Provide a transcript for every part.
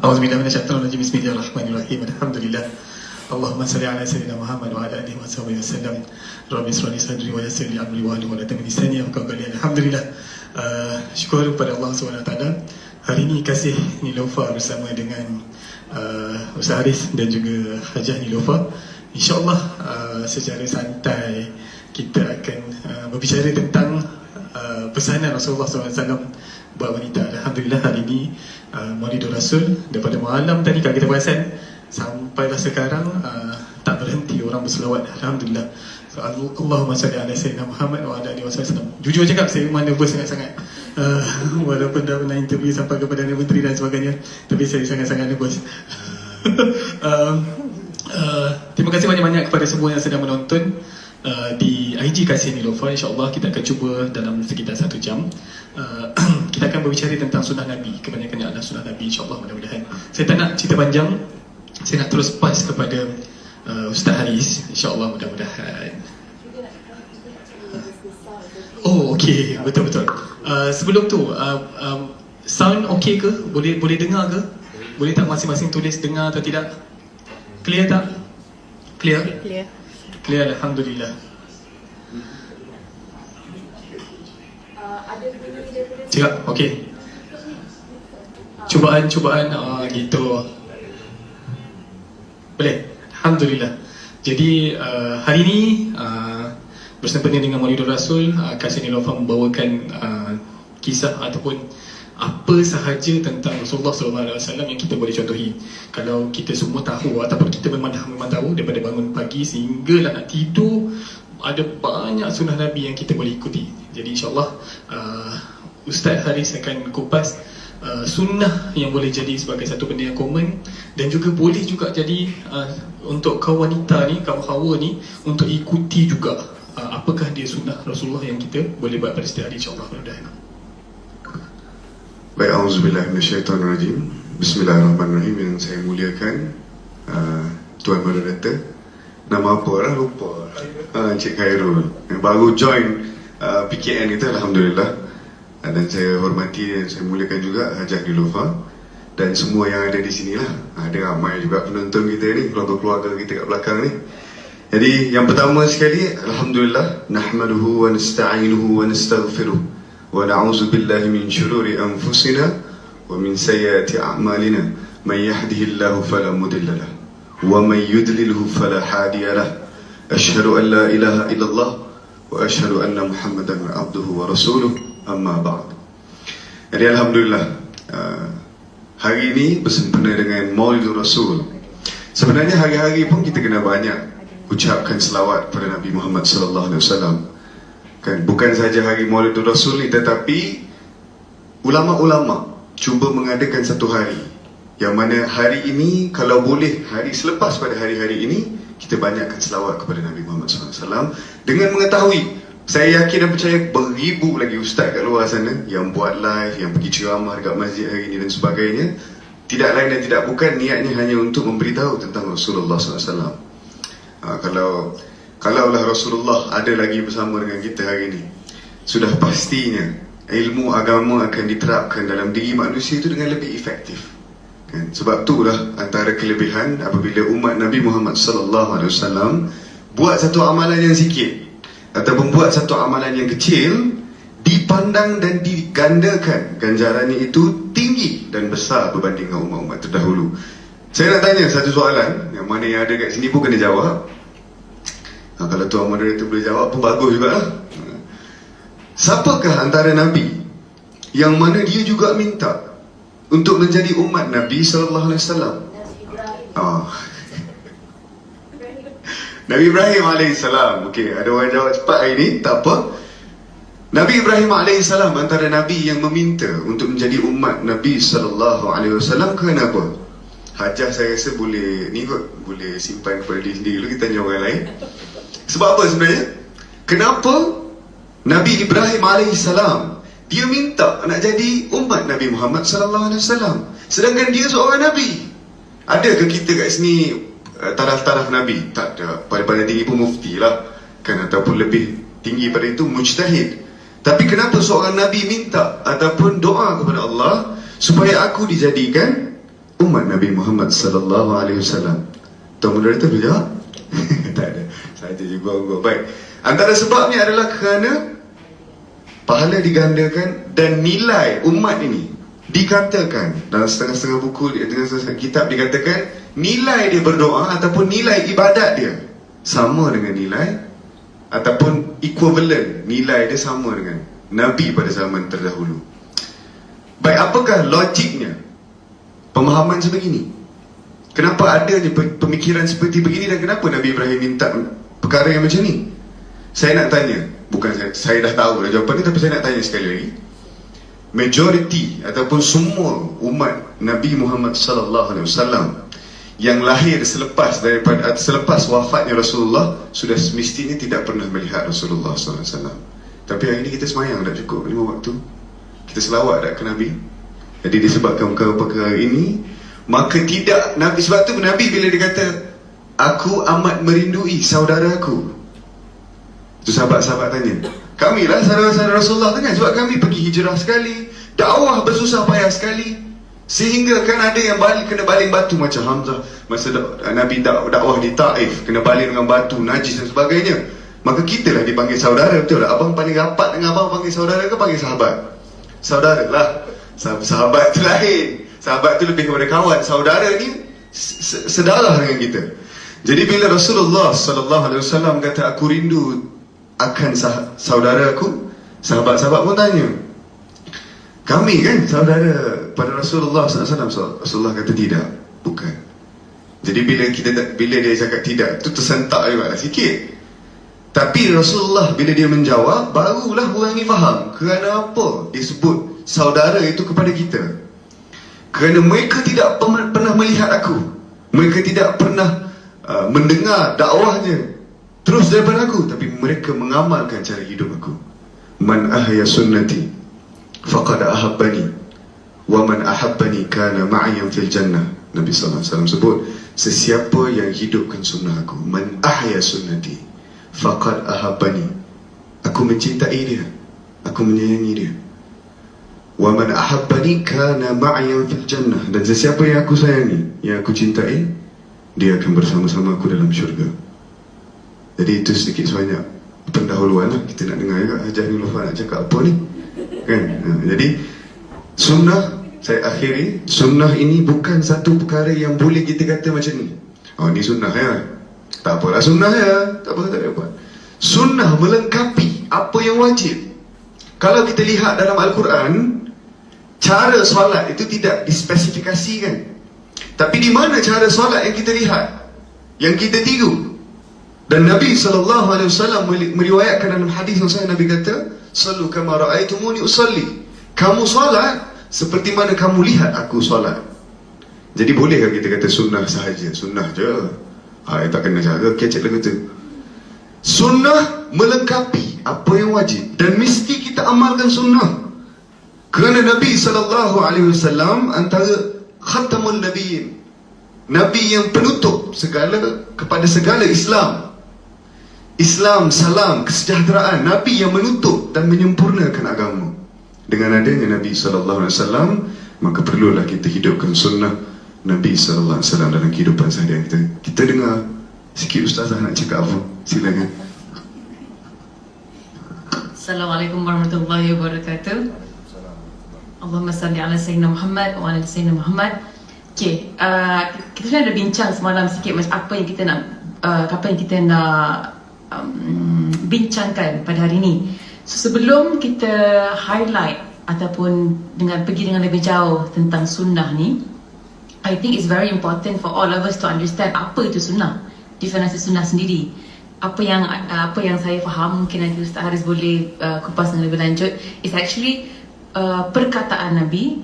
A'udzubillahi minasyaitonirrajim. Bismillahirrahmanirrahim. Alhamdulillah. Allahumma salli ala sayyidina Muhammad wa ala alihi wa sahbihi wasallam. Rabbi israh li sadri wa yassir li amri wahlul 'uqdatam min lisani yafqahu qawli. Alhamdulillah. Syukur kepada Allah SWT. Hari ini kasih Nilofa bersama dengan Ustaz Haris dan juga Hajah Nilofa. InsyaAllah secara santai kita akan berbicara tentang pesanan Rasulullah SAW buat wanita. Alhamdulillah hari ini Maulidur Rasul daripada malam tadi kalau kita perasan sampailah sekarang tak berhenti orang berselawat. Alhamdulillah. So, Allahumma salli ala sayyidina Muhammad wa ala alihi wasallam. Jujur cakap saya memang nervous sangat-sangat. Walaupun dah pernah interview sampai ke Perdana Menteri dan sebagainya, tapi saya sangat-sangat nervous. Terima kasih banyak-banyak kepada semua yang sedang menonton di IG Kasih Nilofa. InsyaAllah kita akan cuba dalam sekitar 1 jam kita akan berbicara tentang sunnah Nabi. Kebanyakannya adalah sunnah Nabi, insyaAllah, mudah-mudahan. Saya tak nak cerita panjang, saya nak terus pass kepada Ustaz Haris, insyaAllah, mudah-mudahan. Oh, okey, betul-betul. Sebelum tu, sound okey ke? Boleh dengar ke? Boleh tak masing-masing tulis dengar atau tidak? Clear tak? Clear? Clear, Alhamdulillah. Cakap, okey. Cubaan gitu. Boleh? Alhamdulillah. Jadi hari ini bersempena dengan Maulidur Rasul, Kasih Nilofa membawakan kisah ataupun apa sahaja tentang Rasulullah SAW yang kita boleh contohi. Kalau kita semua tahu ataupun kita memang tahu daripada bangun pagi sehinggalah nak tidur, ada banyak sunnah Nabi yang kita boleh ikuti. Jadi insyaAllah Ustaz Haris akan kupas sunnah yang boleh jadi sebagai satu benda yang common, dan juga boleh juga jadi untuk kaum wanita ni, kaum hawa ni, untuk ikuti juga apakah dia sunnah Rasulullah yang kita boleh buat pada setiap hari, insyaAllah. Baik, auzubillahi minasyaitonirrajim. Bismillahirrahmanirrahim. Yang saya muliakan Tuan Moderator, nama apa lah lupa. Encik Khairul yang baru join PKN kita, Alhamdulillah. Dan saya hormati dan saya muliakan juga Hajah Nilofa dan semua yang ada di sini lah. Ada ramai juga penonton kita ni, keluarga-keluarga kita kat belakang ni. Jadi yang pertama sekali, Alhamdulillah, nahmaduhu wa nasta'inuhu wa nastaghfiruh wa na'udzu billahi min syururi anfusina wa min sayyiati a'malina. Man yahdihillahu fala mudilla lahu wa man yudlilhu fala hadiya lahu. Asyhadu an la ilaha illallah wa asyhadu anna Muhammadan abduhu wa rasuluh. Amma ba'd. Jadi Alhamdulillah, hari ini bersempena dengan Maulidur Rasul. Sebenarnya hari-hari pun kita kena banyak ucapkan selawat kepada Nabi Muhammad SAW. Kan, bukan saja hari Maulidur Rasul ni, tetapi ulama-ulama cuba mengadakan satu hari yang mana hari ini, kalau boleh hari selepas pada hari-hari ini, kita banyakkan selawat kepada Nabi Muhammad SAW, dengan mengetahui, saya yakin dan percaya beribu lagi ustaz kat luar sana yang buat live, yang pergi ceramah dekat masjid hari ini dan sebagainya. Tidak lain dan tidak bukan niatnya hanya untuk memberitahu tentang Rasulullah SAW. Kalaulah Rasulullah ada lagi bersama dengan kita hari ini, sudah pastinya ilmu agama akan diterapkan dalam diri manusia itu dengan lebih efektif. Kan? Sebab itulah antara kelebihan apabila umat Nabi Muhammad SAW buat satu amalan yang sikit ataupun buat satu amalan yang kecil, dipandang dan digandakan ganjarannya itu tinggi dan besar berbanding dengan umat-umat terdahulu. Saya nak tanya satu soalan, yang mana yang ada kat sini pun kena jawab. Kalau Tuan Moderator boleh jawab pun bagus juga lah. Siapakah antara Nabi yang mana dia juga minta untuk menjadi umat Nabi SAW? Nabi Ibrahim AS. Okey, ada orang jawab cepat hari ni, tak apa. Nabi Ibrahim AS antara Nabi yang meminta untuk menjadi umat Nabi SAW. Kenapa? Hajah saya rasa boleh ni kot, boleh simpan kepada diri sendiri dulu, kita tanya orang lain. Sebab apa sebenarnya? Kenapa Nabi Ibrahim AS dia minta nak jadi umat Nabi Muhammad SAW, sedangkan dia seorang Nabi? Adakah kita kat sini taraf-taraf Nabi? Tak ada. Pada tinggi pun mufti lah kan, ataupun lebih tinggi pada itu mujtahid. Tapi kenapa seorang Nabi minta ataupun doa kepada Allah supaya aku dijadikan umat Nabi Muhammad sallallahu alaihi wasallam? Tuan moderator boleh jawab? Tak ada. Saja juga. Baik. Antara sebabnya adalah kerana pahala digandakan dan nilai umat ini dikatakan dalam setengah-setengah buku, dengan setengah kitab dikatakan nilai dia berdoa ataupun nilai ibadat dia sama dengan nilai ataupun equivalent, nilai dia sama dengan Nabi pada zaman terdahulu. Baik, apakah logiknya pemahaman sebegini? Kenapa adanya pemikiran seperti begini dan kenapa Nabi Ibrahim minta perkara yang macam ni? Saya nak tanya, bukan saya dah tahu dah jawapan ni, tapi saya nak tanya sekali lagi. Majoriti ataupun semua umat Nabi Muhammad sallallahu alaihi wasallam yang lahir selepas wafatnya Rasulullah sudah semestinya tidak pernah melihat Rasulullah sallallahu alaihi wasallam. Tapi hari ini kita semayang tak cukup 5 waktu. Kita selawat tak ke Nabi. Jadi disebabkan perkara ini, maka tidak Nabi, sebab tu Nabi bila dia kata aku amat merindui saudaraku, itu sahabat-sahabat tanya, kami lah saudara-saudara Rasulullah kan, sebab kami pergi hijrah sekali, dakwah bersusah payah sekali, sehingga kan ada yang kena baling batu macam Hamzah masa Nabi dakwah di Taif, kena baling dengan batu, najis dan sebagainya. Maka kita lah dipanggil saudara, betul tak? Abang paling rapat dengan abang panggil saudara ke panggil sahabat? Saudara lah. Sahabat tu lain, sahabat tu lebih kepada kawan. Saudara ni sedarah dengan kita. Jadi bila Rasulullah sallallahu alaihi wasallam kata aku rindu akan saudaraku, sahabat-sahabat pun tanya, kami kan saudara pada Rasulullah SAW? Rasulullah kata tidak, bukan. Jadi bila dia cakap tidak, tu tersentak juga lah sikit. Tapi Rasulullah bila dia menjawab, barulah orang ni faham kerana apa dia sebut saudara itu kepada kita. Kerana mereka tidak pernah melihat aku, mereka tidak pernah mendengar dakwahnya terus daripada aku, tapi mereka mengamalkan cara hidup aku. Man ahya sunnati faqad ahabbani wa man ahabbani kana ma'iyyan fil jannah. Nabi sallallahu alaihi wasallam sebut, sesiapa yang hidupkan sunnah aku, man ahya sunnati faqad ahabbani, aku mencintai dia, aku menyayangi dia. Wa man ahabbani kana ma'iyyan fil jannah, dan sesiapa yang aku sayangi, yang aku cintai, dia akan bersama-sama aku dalam syurga. Jadi itu sedikit sebanyak pendahuluan lah. Kita nak dengar juga Hajah Niloufar nak cakap apa ni kan? Jadi sunnah, saya akhiri, sunnah ini bukan satu perkara yang boleh kita kata macam ni, oh ni sunnah ya, tak apalah sunnah ya, tak apa, tak ada apa. Sunnah melengkapi apa yang wajib. Kalau kita lihat dalam Al-Quran, cara solat itu tidak dispesifikasikan, tapi di mana cara solat yang kita lihat, yang kita tiru. Dan Nabi SAW meriwayatkan dalam hadis yang sahih, Nabi kata, sallu kama ra'aitumuni usalli, kamu solat seperti mana kamu lihat aku solat. Jadi bolehkah kita kata sunnah sahaja, sunnah je, tak kena jaga kecek lagu tu. Sunnah melengkapi apa yang wajib, dan mesti kita amalkan sunnah. Kerana Nabi SAW antara khatamul nabiyyin, Nabi yang penutup kepada segala Islam, salam, kesejahteraan, Nabi yang menutup dan menyempurnakan agama. Dengan adanya Nabi SAW, maka perlulah kita hidupkan sunnah Nabi SAW dalam kehidupan seharian kita. Kita dengar sikit Ustazah nak cakap apa, silakan. Assalamualaikum warahmatullahi wabarakatuh. Allahumma salli ala Sayyidina Muhammad wa ala Sayyidina Muhammad. Okay, kita sudah ada bincang semalam sikit macam apa yang kita nak bincangkan pada hari ini. So sebelum kita highlight ataupun pergi dengan lebih jauh tentang sunnah ni, I think it's very important for all of us to understand apa itu sunnah, definisi sunnah sendiri. Apa yang saya faham, mungkin nanti Ustaz Haris boleh kupas dengan lebih lanjut, is actually perkataan Nabi,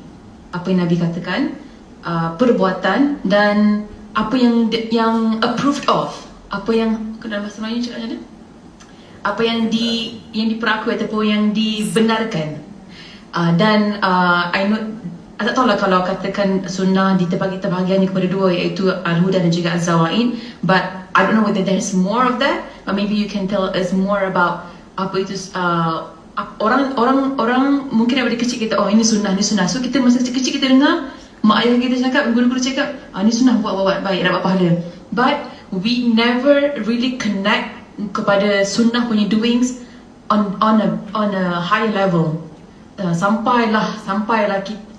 apa yang Nabi katakan, perbuatan, dan apa yang approved of, apa yang dalam bahasa Melayu cakap macam mana? Apa yang diperakui ataupun yang dibenarkan. Dan I know, tak tahulah kalau katakan sunnah diterbagi-terbahagiannya kepada dua, iaitu Al-Huda dan juga Az-Zawaid, but I don't know whether there's more of that, but maybe you can tell us more about apa itu. Orang mungkin daripada kecil kita, oh ini sunnah, so kita masa kecil kita dengar mak ayah kita cakap, guru-guru cakap, ni sunnah, buat baik, dapat pahala. But we never really connect kepada sunnah punya doings on a higher level. Sampailah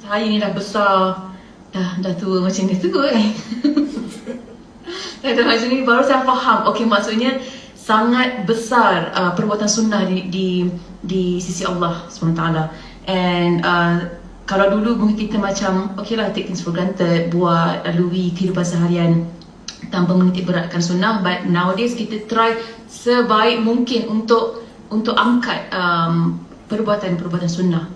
saya ni dah besar, dah tua macam ni, tua kan. Dah macam ni baru saya faham. Okay, maksudnya sangat besar perbuatan sunnah di sisi Allah SWT. And kalau dulu mungkin kita macam okay lah, take things for granted, buat lalui kehidupan seharian tanpa menitik beratkan sunnah. But nowadays kita try sebaik mungkin untuk angkat perbuatan sunnah.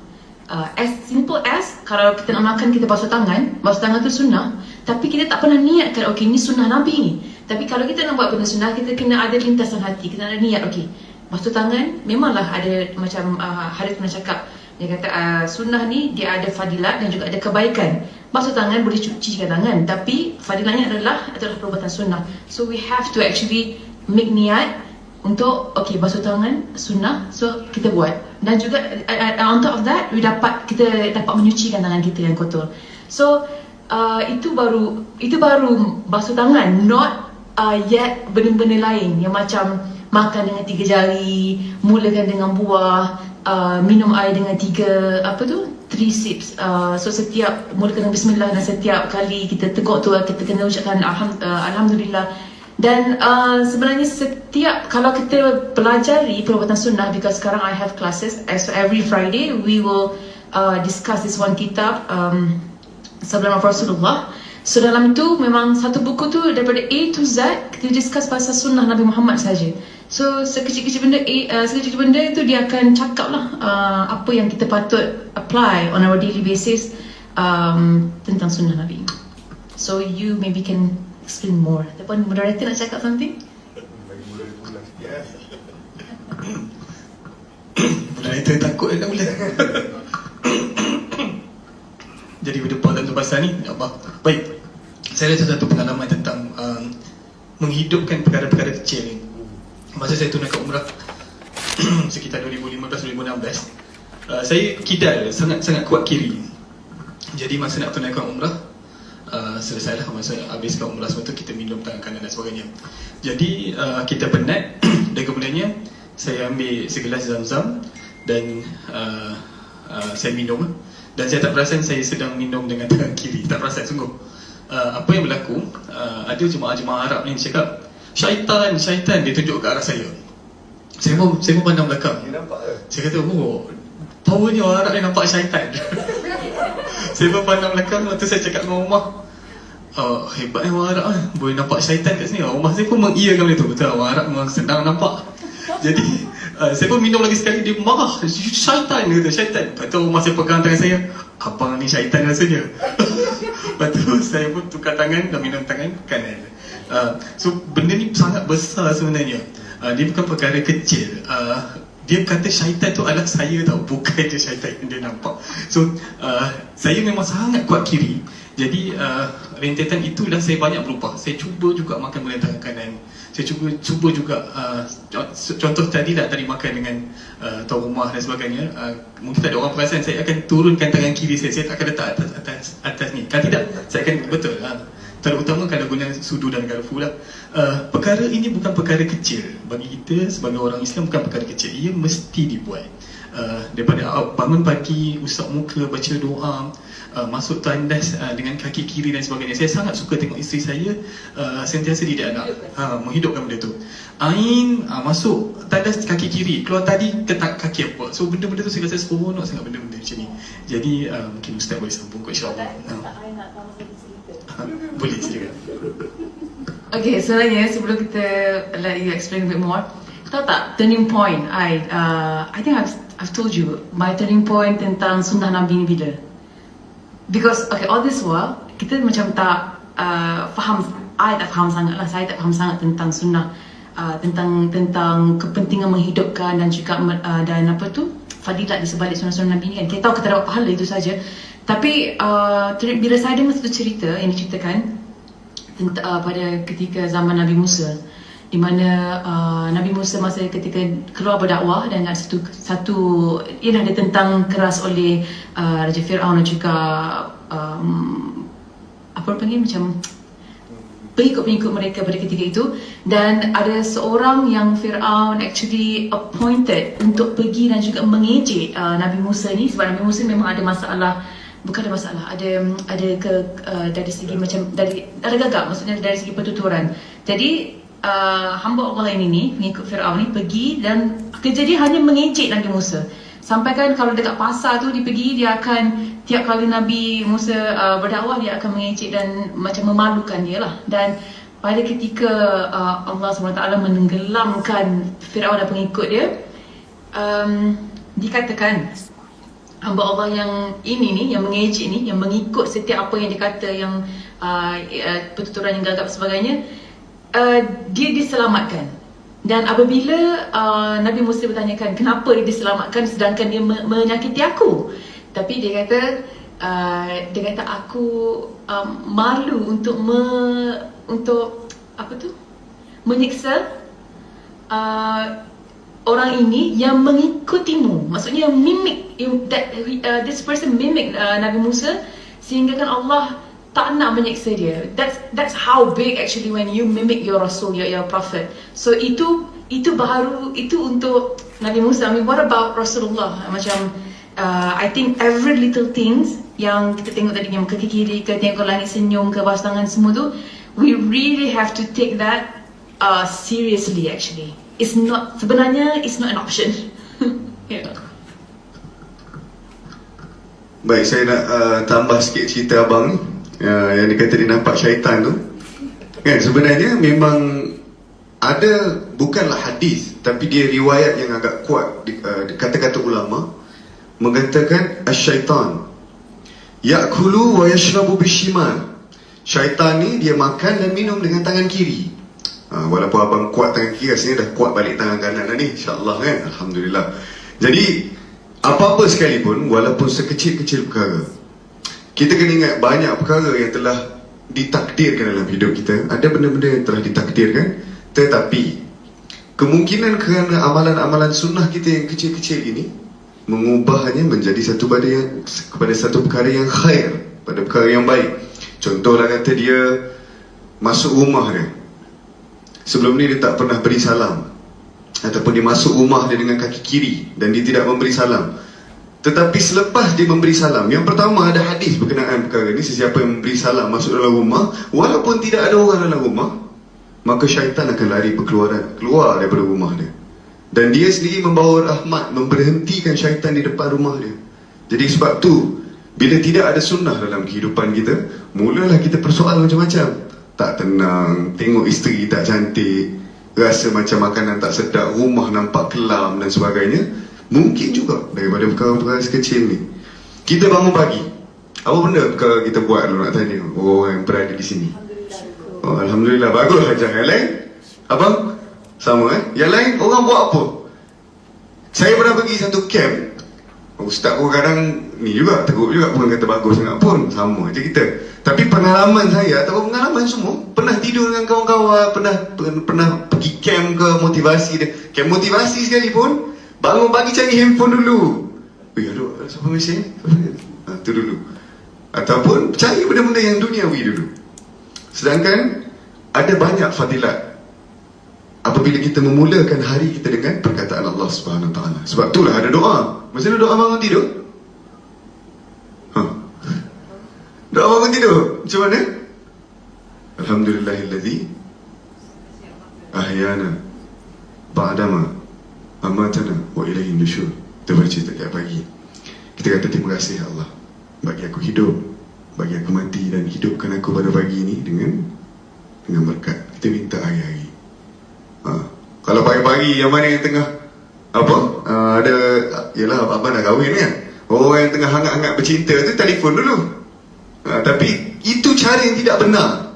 As simple as kalau kita nak makan, kita basuh tangan tu sunnah, tapi kita tak pernah niatkan okay ni sunnah Nabi ni. Tapi kalau kita nak buat benda sunnah, kita kena ada lintasan hati, kita ada niat. Okay, basuh tangan memanglah ada macam Harith pernah cakap, dia kata sunnah ni dia ada fadilat dan juga ada kebaikan. Basuh tangan boleh cucikan tangan, tapi fadilatnya adalah perbuatan sunnah. So we have to actually make niat untuk okay, basuh tangan sunnah, so kita buat. Dan juga on top of that, kita dapat menyucikan tangan kita yang kotor. So itu baru basuh tangan, not yet benda-benda lain yang macam makan dengan 3 jari, mulakan dengan buah, minum air dengan 3 sips. So setiap mulakan dengan bismillah, dan setiap kali kita teguk tu kita kena ucapkan alhamdulillah. Dan sebenarnya kalau kita pelajari perbuatan sunnah, because sekarang I have classes, so every Friday we will discuss this one kitab, Sabda Rasulullah. So dalam tu memang satu buku tu daripada A to Z kita discuss pasal sunnah Nabi Muhammad saja. So sekecil-kecil benda itu dia akan cakap lah apa yang kita patut apply on our daily basis tentang sunnah Nabi. So you maybe can explain more. Depan moderator nak cakap something? Moderator takut nak mula. Jadi berdepan tentang pasal ni, Allah. Baik, saya ada satu pengalaman tentang menghidupkan perkara-perkara kecil ni. Masa saya tunaikan umrah sekitar 2015-2016, saya kidal sangat kuat kiri. Jadi masa nak tunaikan umrah, selesailah masa habiskan umrah semua tu, kita minum tangan kanan dan sebagainya. Jadi kita penat dan kemudiannya saya ambil segelas zam-zam dan saya minum. Dan saya tak perasan saya sedang minum dengan tangan kiri, tak perasan sungguh. Apa yang berlaku, ada jemaah-jemaah Arab ni cakap, syaitan, dia tunjuk ke arah saya. Saya pun pandang belakang. Dia nampak ke? Saya kata, powernya orang Arab ni nampak syaitan. Saya pun pandang belakang, waktu saya cakap dengan rumah, hebatnya orang Arab boleh nampak syaitan kat sini. Rumah saya pun mengiyakan benda tu, betul, orang Arab memang senang nampak. Jadi saya pun minum lagi sekali, dia marah, syaitan, dia kata syaitan. Lepas tu rumah saya pegang tangan saya, abang ni syaitan rasanya. Lepas tu saya pun tukar tangan dan minum tangan kanan. So benda ni sangat besar sebenarnya. Dia bukan perkara kecil. Dia kata syaitan tu adalah saya tau, bukan je syaitan yang dia nampak. So saya memang sangat kuat kiri. Jadi rentetan itulah saya banyak berubah. Saya cuba juga makan dengan tangan kanan. Saya cuba juga contoh tadi makan dengan tuan rumah dan sebagainya. Mungkin tak ada orang perasan, saya akan turunkan tangan kiri saya tak akan letak atas ni. Kan tidak, saya akan betul. Terutama kalau guna sudu dan garfu lah. Perkara ini bukan perkara kecil bagi kita sebagai orang Islam, bukan perkara kecil. Ia mesti dibuat. Daripada bangun pagi, usap muka, baca doa, masuk tandas dengan kaki kiri dan sebagainya. Saya sangat suka tengok isteri saya sentiasa didik anak, menghidupkan benda tu. Ain masuk tandas kaki kiri, keluar tadi ketak kaki apa. So benda-benda tu saya rasa seronok sangat benda-benda macam ni. Jadi mungkin Ustaz boleh sambung kot, insyaAllah. Boleh silakan. Okay, sebenarnya sebelum kita let you explain a bit more, tahu tak turning point I think I've told you my turning point tentang sunnah Nabi ni bila? Because okay, all this while kita macam tak faham, I tak faham sangat lah, saya tak faham sangat tentang sunnah, tentang kepentingan menghidupkan dan juga dan apa tu fadilat di sebalik sunnah-sunnah Nabi ni kan. Kita tahu kita dapat pahala itu saja. Tapi bila saya dengar satu cerita yang diceritakan pada ketika zaman Nabi Musa, di mana Nabi Musa masa ketika keluar berdakwah dan satu ialah ditentang keras oleh Raja Fir'aun dan juga apa panggil macam pengikut-pengikut mereka pada ketika itu. Dan ada seorang yang Fir'aun actually appointed untuk pergi dan juga mengejek Nabi Musa ni, sebab Nabi Musa memang ada masalah, bukan ada masalah, dari segi macam ada gagap, maksudnya dari segi pertuturan. Jadi hamba Allah ini ni, pengikut Fir'aun ni, pergi dan kerja dia hanya mengejek Nabi Musa. Sampai kan kalau dekat pasar tu dia pergi, dia akan tiap kali Nabi Musa berdakwah, dia akan mengejek dan macam memalukan dia lah. Dan pada ketika Allah SWT menenggelamkan Fir'aun dan pengikut dia, dikatakan hamba Allah yang ini ni, yang mengejek ni, yang mengikut setiap apa yang dikata, yang pertuturan yang gagap sebagainya, dia diselamatkan. Dan apabila Nabi Musa bertanyakan kenapa dia diselamatkan sedangkan dia menyakiti aku, tapi dia kata aku malu untuk apa tu, menyiksa orang ini yang mengikutimu. Maksudnya mimik, this person mimic Nabi Musa, sehingga kan Allah tak nak menyiksa dia. That's how big actually when you mimic your Rasul, your Prophet. So itu baru, itu untuk Nabi Musa. I mean, what about Rasulullah? Macam I think every little things yang kita tengok tadi, yang kaki kiri ke, tengok langit senyum ke, bawah tangan semua tu, we really have to take that seriously actually. Sebenarnya it's not an option. Yeah. Baik, saya nak tambah sikit cerita abang ni. Yang dia kata dia nampak syaitan tu kan, sebenarnya memang ada, bukanlah hadis, tapi dia riwayat yang agak kuat. Kata-kata ulama mengatakan asyaitan ya'kulu wa yashrabu bishimal. Syaitan ni dia makan dan minum dengan tangan kiri. Walaupun abang kuat tangan kiri, rasanya dah kuat balik tangan kanan dah ni, insyaAllah kan. Alhamdulillah. Jadi apa-apa sekalipun, walaupun sekecil-kecil perkara, kita kena ingat banyak perkara yang telah ditakdirkan dalam hidup kita. Ada benda-benda yang telah ditakdirkan, tetapi kemungkinan kerana amalan-amalan sunnah kita yang kecil-kecil ini mengubahnya menjadi kepada satu perkara yang khair, pada perkara yang baik. Contohlah kata dia masuk rumah dia, sebelum ni dia tak pernah beri salam, ataupun dia masuk rumah dia dengan kaki kiri dan dia tidak memberi salam. Tetapi selepas dia memberi salam, yang pertama ada hadis berkenaan perkara ini, sesiapa yang memberi salam masuk dalam rumah, walaupun tidak ada orang dalam rumah, maka syaitan akan lari keluar daripada rumah dia. Dan dia sendiri membawa rahmat, memberhentikan syaitan di depan rumah dia. Jadi sebab tu, bila tidak ada sunnah dalam kehidupan kita, mulalah kita persoal macam-macam. Tak tenang, tengok isteri tak cantik, rasa macam makanan tak sedap, rumah nampak kelam dan sebagainya. Mungkin juga daripada perkara-perkara sekecil ni. Kita bangun pagi, apa benda perkara kita buat dulu, nak tanya orang yang berada di sini? Alhamdulillah, bagus aja. Yang lain? Abang? Sama Yang lain, orang buat apa? Saya pernah pergi satu camp. Ustaz pun kadang ni juga, teruk juga, bukan kata bagus sangat pun. Sama je kita. Tapi pengalaman saya, atau pengalaman semua, pernah tidur dengan kawan-kawan, pernah pergi camp ke motivasi dia. Camp motivasi sekalipun, bangun pagi cari handphone dulu. Aduh, siapa mesej? Tu dulu. Ataupun cari benda-benda yang duniawi dulu. Sedangkan ada banyak fadilat apabila kita memulakan hari kita dengan perkataan Allah Subhanahu Wa Taala. Sebab itulah ada doa. Macam mana doa bangun tidur? Doa bangun tidur macam mana? Alhamdulillahillazi ahyana ba'dama amatana wa ilaihin nusyur. Kita baca setiap pagi. Kita kata terima kasih Allah, bagi aku hidup, bagi aku mati dan hidupkan aku pada pagi ini dengan berkat. Kita minta hari-hari. Kalau pagi-pagi yang mana yang tengah ada, yelah abang dah kahwin kan, orang yang tengah hangat-hangat bercinta tu telefon dulu. Tapi itu cara yang tidak benar.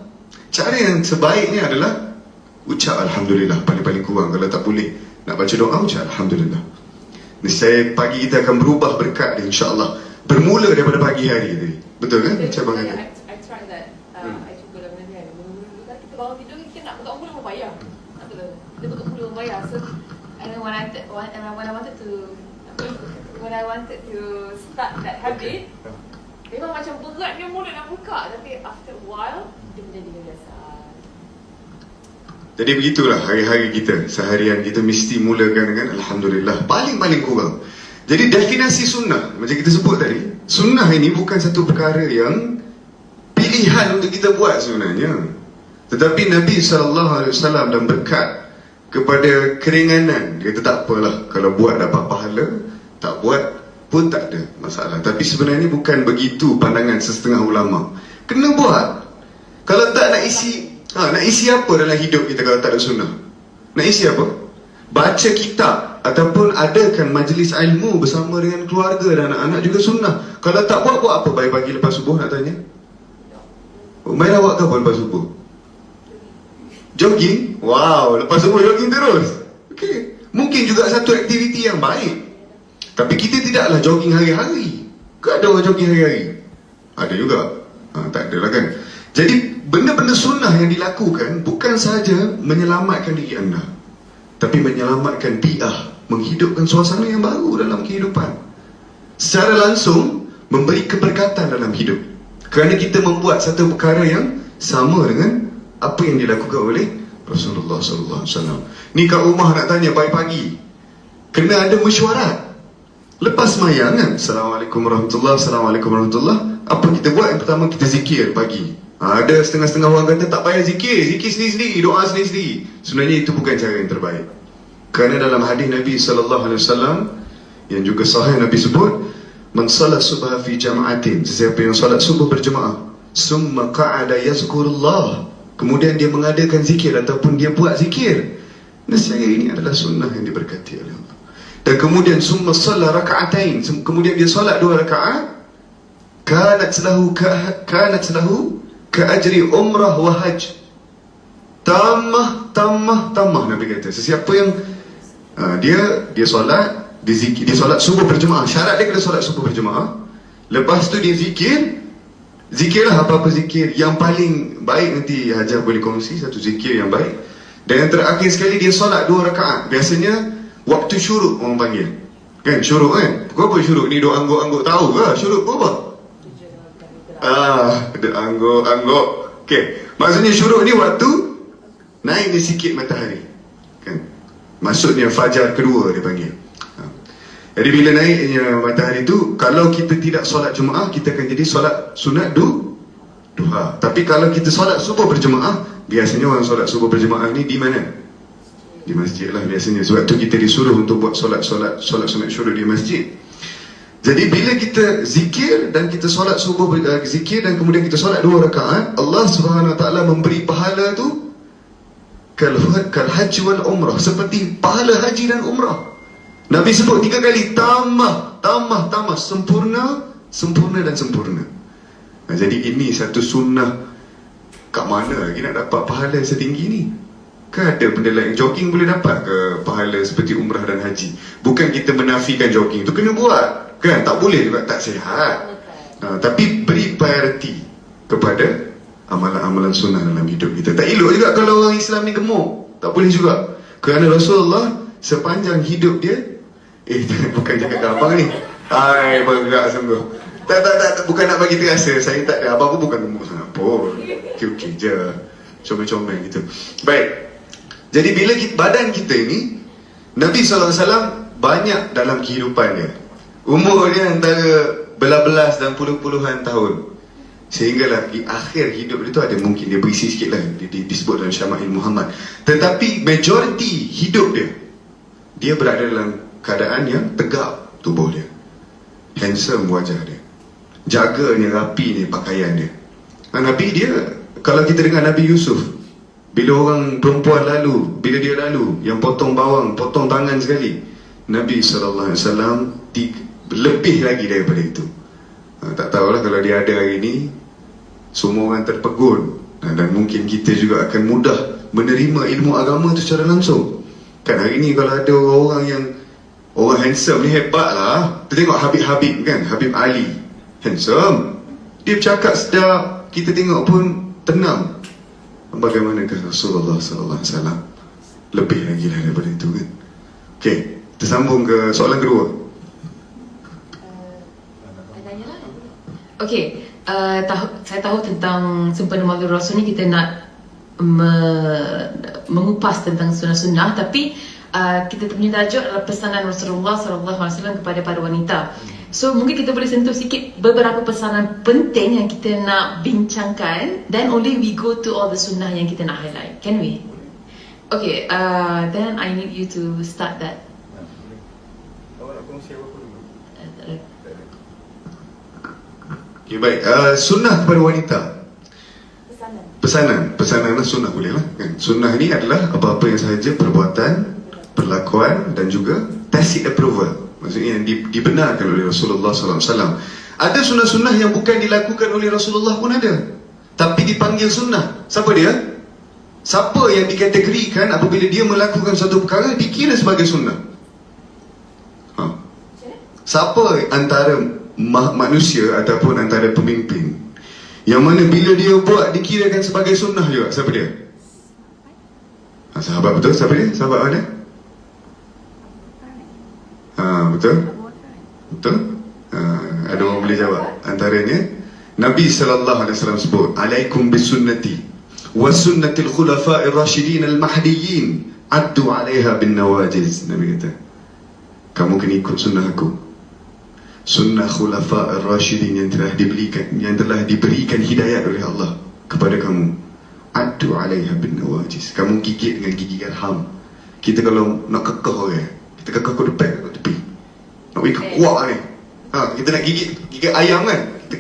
Cara yang sebaiknya adalah ucap Alhamdulillah, paling-paling kurang. Kalau tak boleh nak baca doa, ucap Alhamdulillah. Nescaya pagi kita akan berubah berkat dia, insyaAllah. Bermula daripada pagi hari tadi. Betul kan? Macam abang kata. I tried that. I cuba dalam benda kan. Mula-mula kita bangun tidur, kita nak pegang mulut pun payah. Kita pegang mulut pun payah. So, and then when I wanted to start that habit, Memang macam beratnya mulut nak buka, tapi after a while dia menjadi kebiasaan. Jadi begitulah hari-hari kita, seharian kita mesti mulakan dengan Alhamdulillah, paling-paling kurang. Jadi definisi sunnah, macam kita sebut tadi, sunnah ini bukan satu perkara yang pilihan untuk kita buat sebenarnya. Tetapi Nabi SAW dan berkat kepada keringanan, dia kata tak apalah, kalau buat dapat pahala, tak buat pun tak ada masalah. Tapi sebenarnya bukan begitu pandangan setengah ulama. Kena buat. Kalau tak nak isi apa dalam hidup kita kalau tak ada sunnah? Nak isi apa? Baca kitab ataupun adakan majlis ilmu bersama dengan keluarga dan anak-anak juga sunnah. Kalau tak buat apa? Pagi-pagi lepas subuh nak tanya? Main awak ke apa lepas subuh? Jogging? Wow, lepas subuh jogging terus. Okay. Mungkin juga satu aktiviti yang baik. Tapi kita tidaklah jogging hari-hari. Ke ada orang jogging hari-hari? Ada juga. Tak ada lah kan. Jadi benda-benda sunnah yang dilakukan bukan sahaja menyelamatkan diri anda, tapi menyelamatkan bi'ah, menghidupkan suasana yang baru dalam kehidupan. Secara langsung memberi keberkatan dalam hidup, kerana kita membuat satu perkara yang sama dengan apa yang dilakukan oleh Rasulullah SAW. Ni kat rumah nak tanya pagi-pagi, kena ada mesyuarat. Lepas semayang kan, Assalamualaikum warahmatullahi, Assalamualaikum warahmatullahi, apa kita buat? Yang pertama kita zikir pagi. Ada setengah-setengah orang kata tak payah zikir, zikir sendiri-sendiri, doa sendiri-sendiri. Sebenarnya itu bukan cara yang terbaik. Kerana dalam hadis Nabi SAW yang juga sahih, Nabi sebut, man salat subha fi jama'atin, sesiapa yang salat subuh berjemaah, summa qa'ada yazkurullah, kemudian dia mengadakan zikir ataupun dia buat zikir, nescaya ini adalah sunnah yang diberkati oleh Allah. Dan kemudian summa salla raka'atain, kemudian dia solat 2 rakaat, kanat lahu ka'ajri umrah wa hajj. Tamah Nabi kata, sesiapa yang dia solat, dia solat subuh berjemaah, syarat dia kena solat subuh berjemaah. Lepas tu dia zikirlah apa-apa zikir yang paling baik. Nanti Hajar boleh kongsi satu zikir yang baik. Dan yang terakhir sekali dia solat 2 rakaat. Biasanya waktu syuruk orang panggil, kan, syuruk kan. Apa syuruk ni? Duk angguk-angguk tahu ke? Syuruk apa? Angguk-angguk. Okay, maksudnya syuruk ni waktu naik ni sikit matahari, kan, maksudnya fajar kedua dia panggil. Jadi bila naiknya matahari tu, kalau kita tidak solat jemaah, kita akan jadi solat sunat duha. Tapi kalau kita solat subuh berjemaah, biasanya orang solat subuh berjemaah ni di mana? Di masjid lah biasanya. Sebab tu kita disuruh untuk buat solat sunat syuruk di masjid. Jadi bila kita zikir dan kita solat subuh zikir dan kemudian kita solat 2 rakaat, Allah Subhanahu Wa Taala memberi pahala tu kal haji wal umrah, seperti pahala haji dan umrah. Nabi sebut 3 kali, tamah, sempurna dan sempurna. Jadi ini satu sunnah. Kat mana lagi nak dapat pahala setinggi ni? Kan ada benda lain, jogging boleh dapat ke pahala seperti umrah dan haji? Bukan kita menafikan jogging tu, kena buat, kan? Tak boleh juga, tak sihat. Tapi beri priority kepada amalan-amalan sunnah dalam hidup kita. Tak elok juga kalau orang Islam ni gemuk, tak boleh juga. Kerana Rasulullah sepanjang hidup dia, bukan cakap ke abang ni, hai bergerak sungguh, tak, bukan nak bagi terasa saya tak ada, abang pun bukan gemuk sangat pun, okey je, comel-comel gitu. Baik, jadi bila badan kita ini, Nabi SAW banyak dalam kehidupan dia, umur dia antara belas-belas dan puluh-puluhan tahun, sehinggalah di akhir hidup dia tu ada mungkin dia berisi sikit lah, disebut dalam Syama'il Muhammad. Tetapi majoriti hidup dia berada dalam keadaan yang tegap tubuh dia, handsome wajah dia, jaganya rapi ni pakaian dia. Nabi dia, kalau kita dengar Nabi Yusuf, bila orang perempuan bila dia lalu, yang potong bawang, potong tangan sekali, Nabi SAW lebih lagi daripada itu. Tak tahulah kalau dia ada hari ni, semua orang terpegun, dan mungkin kita juga akan mudah menerima ilmu agama tu secara langsung. Kan hari ni kalau ada orang yang orang handsome ni, hebat lah. Kita tengok Habib kan, Habib Ali, handsome, dia bercakap sedap, kita tengok pun tenang. Bagaimanakah Rasulullah SAW? Lebih lagi lah daripada itu kan. Okay, kita sambung ke soalan kedua. Okay, saya tahu tentang sempena Maulid Rasul ni kita nak mengupas tentang sunnah-sunnah, tapi kita punya tajuk adalah pesanan Rasulullah SAW kepada para wanita. So mungkin kita boleh sentuh sikit beberapa pesanan penting yang kita nak bincangkan, then only we go to all the sunnah yang kita nak highlight. Can we? Okay, then I need you to start that. Awak nak kongsi apa dulu? Tak ada. Okay, baik. Sunnah kepada wanita. Pesanan. Pesanan sunnah boleh lah kan? Sunnah ni adalah apa-apa yang sahaja perbuatan, perlakuan dan juga tacit approval. Maksudnya yang dibenarkan oleh Rasulullah SAW. Ada sunnah-sunnah yang bukan dilakukan oleh Rasulullah pun ada, tapi dipanggil sunnah. Siapa dia? Siapa yang dikategorikan apabila dia melakukan satu perkara dikira sebagai sunnah? Siapa antara manusia ataupun antara pemimpin yang mana bila dia buat dikirakan sebagai sunnah juga? Siapa dia? Sahabat, betul? Siapa dia? Sahabat mana? Betul? Betul? Ada orang boleh jawab? Antaranya Nabi SAW sebut, alaikum bisunnati wa sunnatil khulafa'ir rasyidin al-mahdiyyin addu 'alaiha bin nawajiz. Nabi kata, kamu kena ikut sunnah aku, sunnah khulafa'ir rasyidin yang telah diberikan hidayat oleh Allah kepada kamu. Addu 'alaiha bin nawajiz. Kamu gigit dengan gigi gerham. Kita kalau nak kekeh orang, kita kekeh ke depan ke tepi, nak bagi kuat ni. Kita nak gigit ayam kan, kita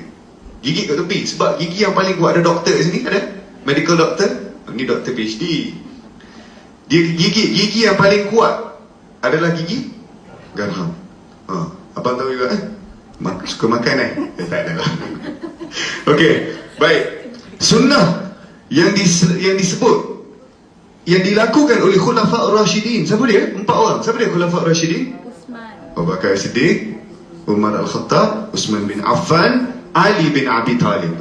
gigit kat tepi. Sebab gigi yang paling kuat, ada doktor di sini, ada medical doctor, ni doktor PhD. Dia gigi yang paling kuat adalah gigi gerham. Abang tahu juga suka makan tak ada lah. Okey, baik. Sunnah yang disebut, yang dilakukan oleh Khulafa' Rasyidin. Siapa dia? 4 orang. Siapa dia Khulafa' Rasyidin? Abu Bakar Siddiq, Umar Al-Khattab, Uthman bin Affan, Ali bin Abi Talib.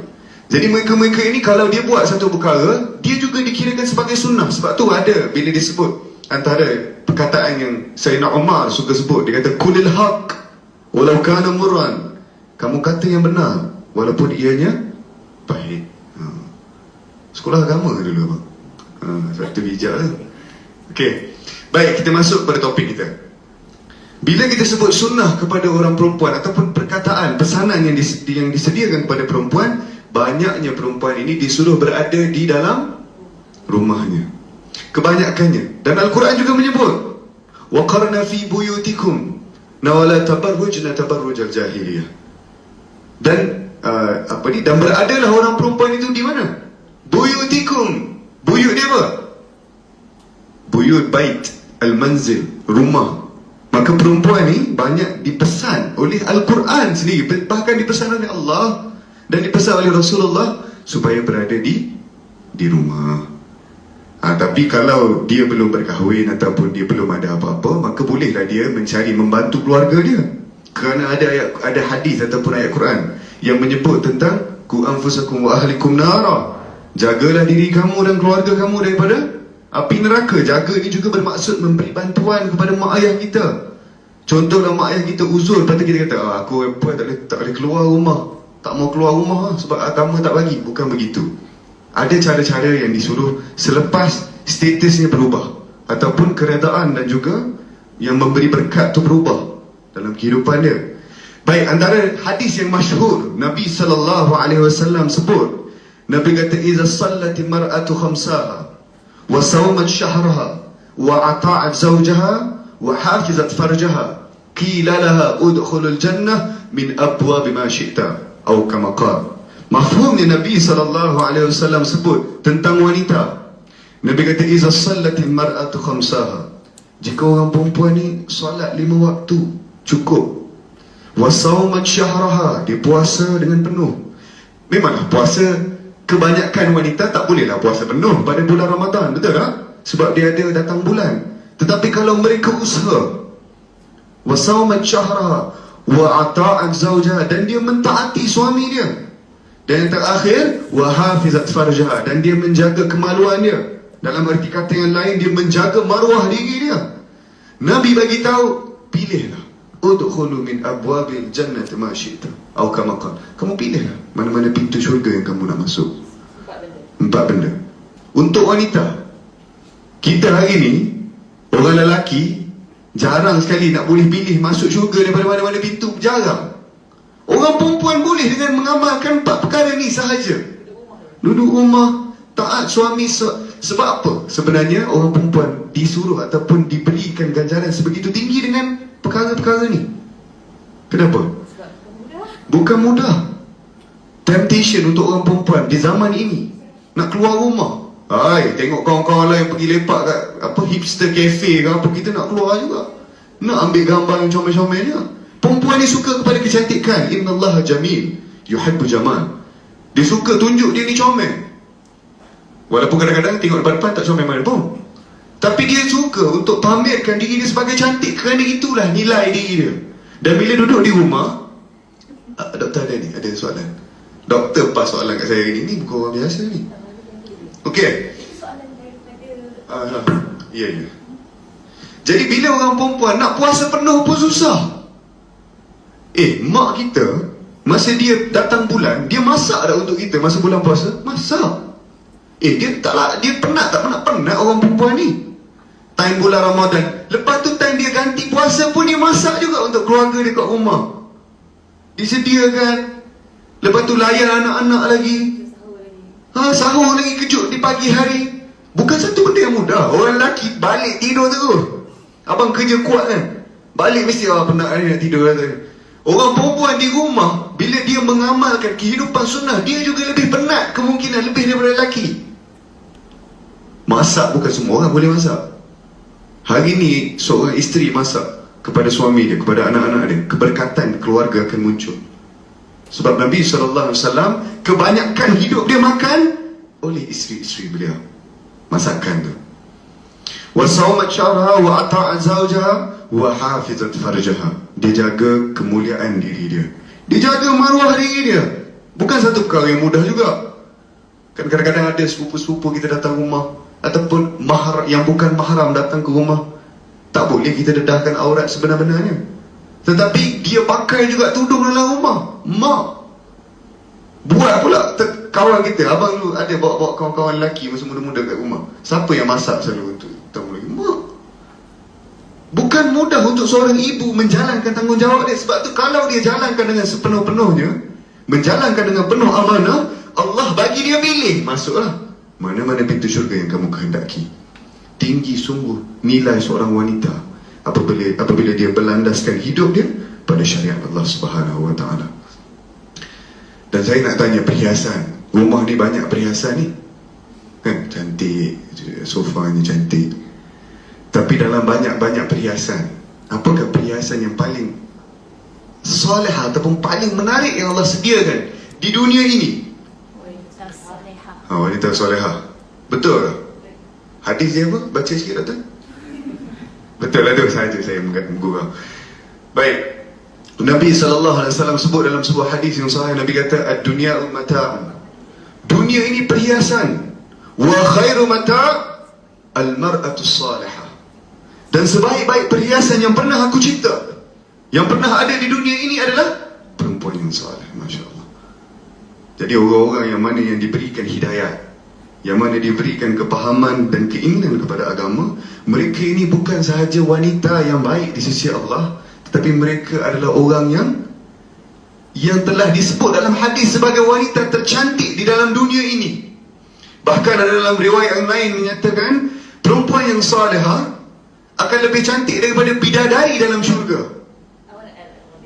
Jadi mereka-mereka ini kalau dia buat satu perkara, dia juga dikirakan sebagai sunnah. Sebab tu ada bila disebut antara perkataan yang Sayyidina Umar suka sebut, dia kata kulil haq walau kana murran. Kamu kata yang benar walaupun ianya pahit. Sekolah agama dulu abang. Satu bijak lah. Okey, baik, kita masuk pada topik kita. Bila kita sebut sunnah kepada orang perempuan ataupun perkataan, pesanan yang disediakan kepada perempuan, banyaknya perempuan ini disuruh berada di dalam rumahnya, kebanyakannya. Dan Al-Quran juga menyebut waqarna fi buyutikum wala tabarrujna tabarrujal jahiliyah. Dan dan beradalah orang perempuan itu di mana? Buyutikum. Buyut dia apa? Buyut, bait, al-manzil, rumah. Maka perempuan ni banyak dipesan oleh Al-Quran sendiri, bahkan dipesan oleh Allah dan dipesan oleh Rasulullah supaya berada di rumah. Tapi kalau dia belum berkahwin ataupun dia belum ada apa-apa, maka bolehlah dia mencari membantu keluarga dia. Kerana ada hadis ataupun ayat Quran yang menyebut tentang ku anfusakum wa ahlikum nara. Jagalah diri kamu dan keluarga kamu daripada api neraka. Jaga ni juga bermaksud memberi bantuan kepada mak ayah kita. Contohlah mak ayah kita uzur, lepas tu kita kata aku tak boleh keluar rumah, tak mau keluar rumah sebab agama tak bagi. Bukan begitu. Ada cara-cara yang disuruh selepas statusnya berubah, ataupun keredaan dan juga yang memberi berkat tu berubah dalam kehidupan dia. Baik, antara hadis yang masyhur Nabi SAW sebut, Nabi kata iza sallati mar'atu khamsaha wa sawmat syahraha wa ata'at zawjaha wa hafizat farjaha qila laha udkhulul jannah min abwab ma syi'ta atau kama qala. Mafhumnya Nabi SAW sebut tentang wanita. Nabi kata iza sallati mar'atu khamsaha, jika orang perempuan ni solat 5 waktu cukup, wa sawmat syahraha, dia puasa dengan penuh. Memanglah puasa, kebanyakan wanita tak bolehlah puasa penuh pada bulan Ramadan, betul tak? Sebab dia ada datang bulan. Tetapi kalau mereka usaha, wa sawmat syahraha wa ata'at zawjaha, dan dia mentaati suami dia, dan yang terakhir wa hafizat farjaha, dan dia menjaga kemaluan dia. Dalam arti kata yang lain, dia menjaga maruah diri dia. Nabi bagi tahu, pilihlah udkhulu min abwabil jannati ma syi'ta atau kama qala. Kamu pilihlah mana-mana pintu syurga yang kamu nak masuk. Empat benda. Untuk wanita, kita hari ni orang lelaki jarang sekali nak boleh pilih masuk syurga daripada mana-mana pintu, jarang. Orang perempuan boleh dengan mengamalkan 4 perkara ni sahaja. Duduk rumah, taat suami. Sebab apa? Sebenarnya orang perempuan disuruh ataupun diberikan ganjaran sebegitu tinggi dengan perkara-perkara ni. Kenapa? Bukan mudah. Temptation untuk orang perempuan di zaman ini nak keluar rumah. Hai, tengok kawan-kawan lain pergi lepak kat hipster cafe ke apa, kita nak keluar juga. Nak ambil gambar yang comel-comelnya. Perempuan ni suka kepada kecantikan. Innallaha jamil yuhibbu jamal. Dia suka tunjuk dia ni comel. Walaupun kadang-kadang tengok depan-depan tak comel mana pun, tapi dia suka untuk pamerkan diri dia sebagai cantik, kerana itulah nilai diri dia. Dan bila duduk di rumah, doktor ada soalan. Doktor pas soalan kat saya hari ni bukan orang biasa ni. Okey. Soalan daripada Ya. Jadi bila orang perempuan nak puasa penuh pun susah. Mak kita masa dia datang bulan, dia masak dah untuk kita masa bulan puasa, masak. Dia penat orang perempuan ni. Time bulan Ramadan, lepas tu time dia ganti puasa pun dia masak juga untuk keluarga dia kat rumah. Disediakan. Lepas tu layan anak-anak lagi. Sahur lagi, kejut di pagi hari. Bukan satu benda yang mudah. Orang lelaki balik tidur terus. Abang kerja kuat kan, balik mesti penat hari nak tidur kata. Orang perempuan di rumah, bila dia mengamalkan kehidupan sunnah, dia juga lebih penat kemungkinan lebih daripada lelaki. Masak bukan semua orang boleh masak. Hari ni seorang isteri masak kepada suami dia, kepada anak-anak dia, keberkatan keluarga akan muncul. Sebab Nabi SAW kebanyakan hidup dia makan oleh isteri-isteri beliau. Masakan tu. Wa sawmat syarha wa ata'at zawjaha wa hafizat farjaha. Dia jaga kemuliaan diri dia, dia jaga maruah diri dia. Bukan satu perkara yang mudah juga. Kan kadang-kadang ada sepupu-sepupu kita datang rumah, ataupun yang bukan mahram datang ke rumah. Tak boleh kita dedahkan aurat sebenar-benarnya, tetapi dia pakai juga tudung dalam rumah. Mak buat pula kawan kita, abang dulu ada bawa kawan-kawan lelaki masa muda-muda kat rumah. Siapa yang masak selalu untuk tamu lagi? Mak. Bukan mudah untuk seorang ibu menjalankan tanggungjawab dia. Sebab tu kalau dia jalankan dengan sepenuh-penuhnya, menjalankan dengan penuh amanah, Allah bagi dia pilih, masuklah mana-mana pintu syurga yang kamu kehendaki. Tinggi sungguh nilai seorang wanita apabila dia berlandaskan hidup dia pada syariat Allah Subhanahu Wa Taala. Dan saya nak tanya, perhiasan rumah ni banyak perhiasan ni kan, cantik, sofanya cantik, tapi dalam banyak-banyak perhiasan, apakah perhiasan yang paling soleh ataupun paling menarik yang Allah sediakan di dunia ini? Wanita solehah. Betul tak? Hadis dia apa? Baca sikit doktor. Betul lah tu, sahaja saya menggurau. Baik. Nabi SAW sebut dalam sebuah hadis yang sahih, Nabi kata, ad-dunya mata'un. Dunia ini perhiasan. Wa khairu mata' al-mar'atu salihah. Dan sebaik-baik perhiasan yang pernah aku cipta, yang pernah ada di dunia ini adalah perempuan yang salih. Masya Allah. Jadi orang-orang yang mana yang diberikan hidayat, yang mana diberikan kepahaman dan keinginan kepada agama, mereka ini bukan sahaja wanita yang baik di sisi Allah, tetapi mereka adalah orang yang telah disebut dalam hadis sebagai wanita tercantik di dalam dunia ini. Bahkan ada dalam riwayat yang lain menyatakan perempuan yang salihah akan lebih cantik daripada bidadari dalam syurga.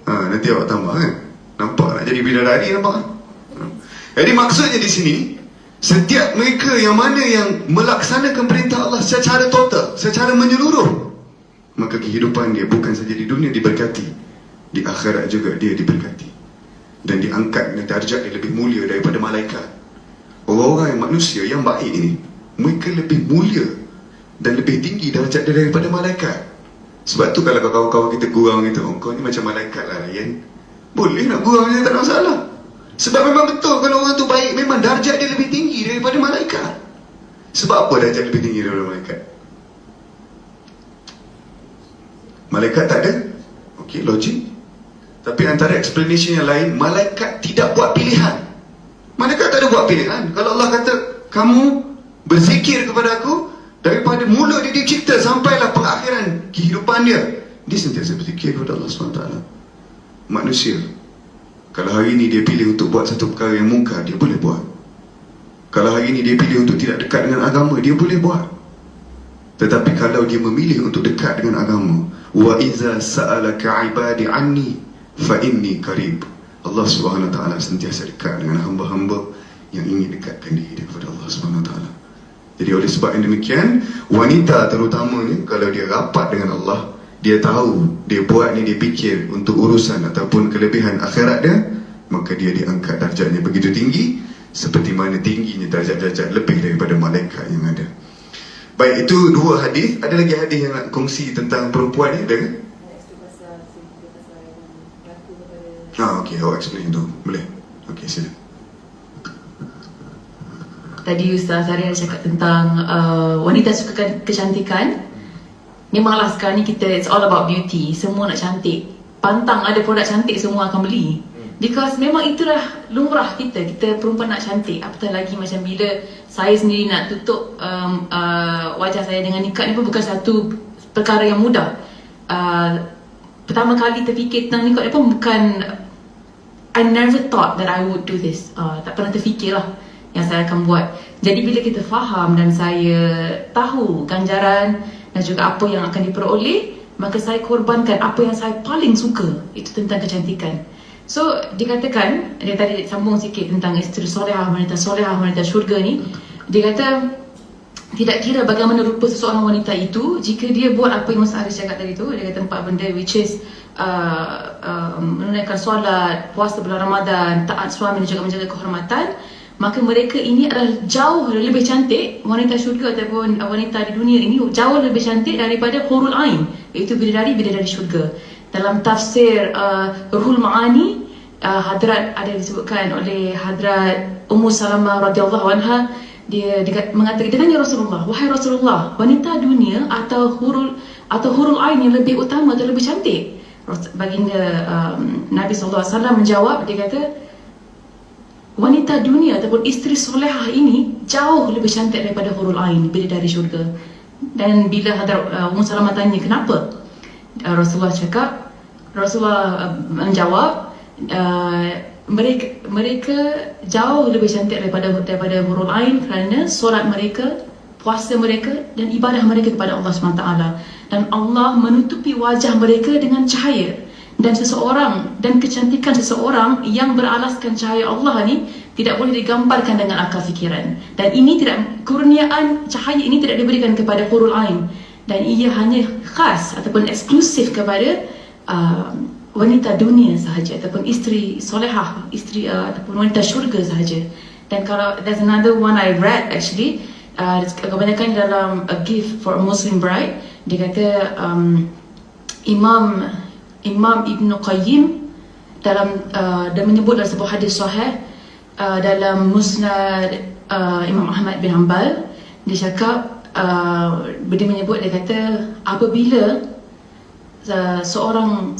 Nanti awak tambah kan. Nampak nak jadi bidadari, nampak? Jadi maksudnya di sini, setiap mereka yang mana yang melaksanakan perintah Allah secara total, secara menyeluruh, maka kehidupan dia bukan saja di dunia diberkati, di akhirat juga dia diberkati. Dan diangkat, darjat dia lebih mulia daripada malaikat. Orang-orang yang manusia yang baik ini, mereka lebih mulia dan lebih tinggi darjat dia daripada malaikat. Sebab tu kalau kawan-kawan kita gurau gitu, kau ni macam malaikat lah Ryan, boleh nak gurau je, tak ada masalah. Sebab memang betul, kalau orang tu baik, memang darjat dia lebih tinggi daripada malaikat. Sebab apa darjat lebih tinggi daripada malaikat? Malaikat tak ada? Okey. Okey, logik. Tapi antara explanation yang lain, malaikat tidak buat pilihan. Malaikat tak ada buat pilihan. Kalau Allah kata, kamu berzikir kepada aku, daripada mulut dia dicipta sampailah pengakhiran kehidupan dia, dia sentiasa berzikir kepada Allah SWT. Manusia, kalau hari ini dia pilih untuk buat satu perkara yang mungkar, dia boleh buat. Kalau hari ini dia pilih untuk tidak dekat dengan agama, dia boleh buat. Tetapi kalau dia memilih untuk dekat dengan agama, wa iza sa'alaka ibadi anni fa inni qarib. Allah SWT sentiasa dekat dengan hamba-hamba yang ingin dekatkan diri kepada Allah SWT. Jadi oleh sebab yang demikian, wanita terutamanya kalau dia rapat dengan Allah, dia tahu, dia buat ni, dia fikir untuk urusan ataupun kelebihan akhirat dia, maka dia diangkat darjatnya begitu tinggi, seperti mana tingginya darjat-darjat lebih daripada malaikat yang ada. Baik, itu dua hadis. Ada lagi hadis yang nak kongsi tentang perempuan ni, ada kan? Okey, awak explain tu, boleh? Okey, sila. Tadi Ustaz Sari ada cakap tentang wanita suka kecantikan. Memanglah sekarang ni kita, it's all about beauty. Semua nak cantik. Pantang ada produk cantik, semua akan beli. Because memang itulah lumrah kita. Kita perempuan nak cantik. Apatah lagi macam bila saya sendiri nak tutup wajah saya dengan nikah ni pun bukan satu perkara yang mudah. Pertama kali terfikir tentang nikah ni pun bukan, I never thought that I would do this. Tak pernah terfikir lah yang saya akan buat. Jadi bila kita faham dan saya tahu ganjaran dan juga apa yang akan diperoleh, maka saya korbankan apa yang saya paling suka, itu tentang kecantikan. So dikatakan, dia tadi sambung sikit tentang isteri solehah, wanita syurga ni. Dia kata tidak kira bagaimana rupa seseorang wanita itu, jika dia buat apa yang Ustaz Haris cakap tadi tu, dia kata 4 benda, which is menunaikan solat, puasa bulan Ramadan, taat suami dan juga menjaga kehormatan, maka mereka ini adalah jauh lebih cantik, wanita syurga ataupun wanita di dunia ini jauh lebih cantik daripada hurul ain, iaitu bidadari syurga. Dalam tafsir Ruhul Ma'ani, Hadrat ada disebutkan oleh Hadrat Ummu Salamah radhiyallahu anha, dia mengatakan, dia tanya Rasulullah, wahai Rasulullah, wanita dunia atau hurul ain yang lebih utama atau lebih cantik? Baginda Nabi SAW menjawab, dia kata, wanita dunia ataupun isteri solehah ini jauh lebih cantik daripada hurul ain, bidadari syurga. Dan bila Hadrat Ummu Salamah tanya kenapa, Rasulullah menjawab, mereka jauh lebih cantik daripada hurul ain kerana solat mereka, puasa mereka dan ibadah mereka kepada Allah SWT. Dan Allah menutupi wajah mereka dengan cahaya. Dan kecantikan seseorang yang beralaskan cahaya Allah ni tidak boleh digambarkan dengan akal fikiran. Dan ini kurniaan cahaya ini tidak diberikan kepada hurul ain, dan ia hanya khas ataupun eksklusif kepada wanita dunia sahaja ataupun isteri solehah, isteri ataupun wanita syurga sahaja. Dan kalau there's another one I read actually, kebanyakan dalam A Gift for a Muslim Bride, dia kata Imam Ibn Qayyim dalam dia menyebut dalam sebuah hadis sahih dalam Musnad Imam Ahmad bin Hanbal, dia cakap, dia menyebut, dia kata apabila seorang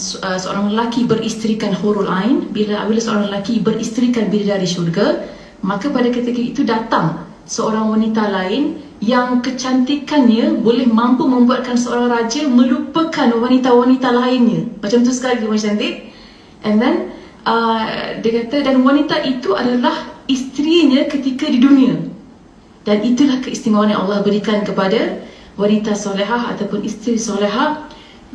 lelaki beristrikan hurul ain, bila seorang lelaki beristrikan bidadari syurga, maka pada ketika itu datang seorang wanita lain yang kecantikannya boleh mampu membuatkan seorang raja melupakan wanita-wanita lainnya. Macam tu sekali dia cantik. And then dia kata, dan wanita itu adalah isterinya ketika di dunia. Dan itulah keistimewaan yang Allah berikan kepada wanita solehah ataupun isteri solehah,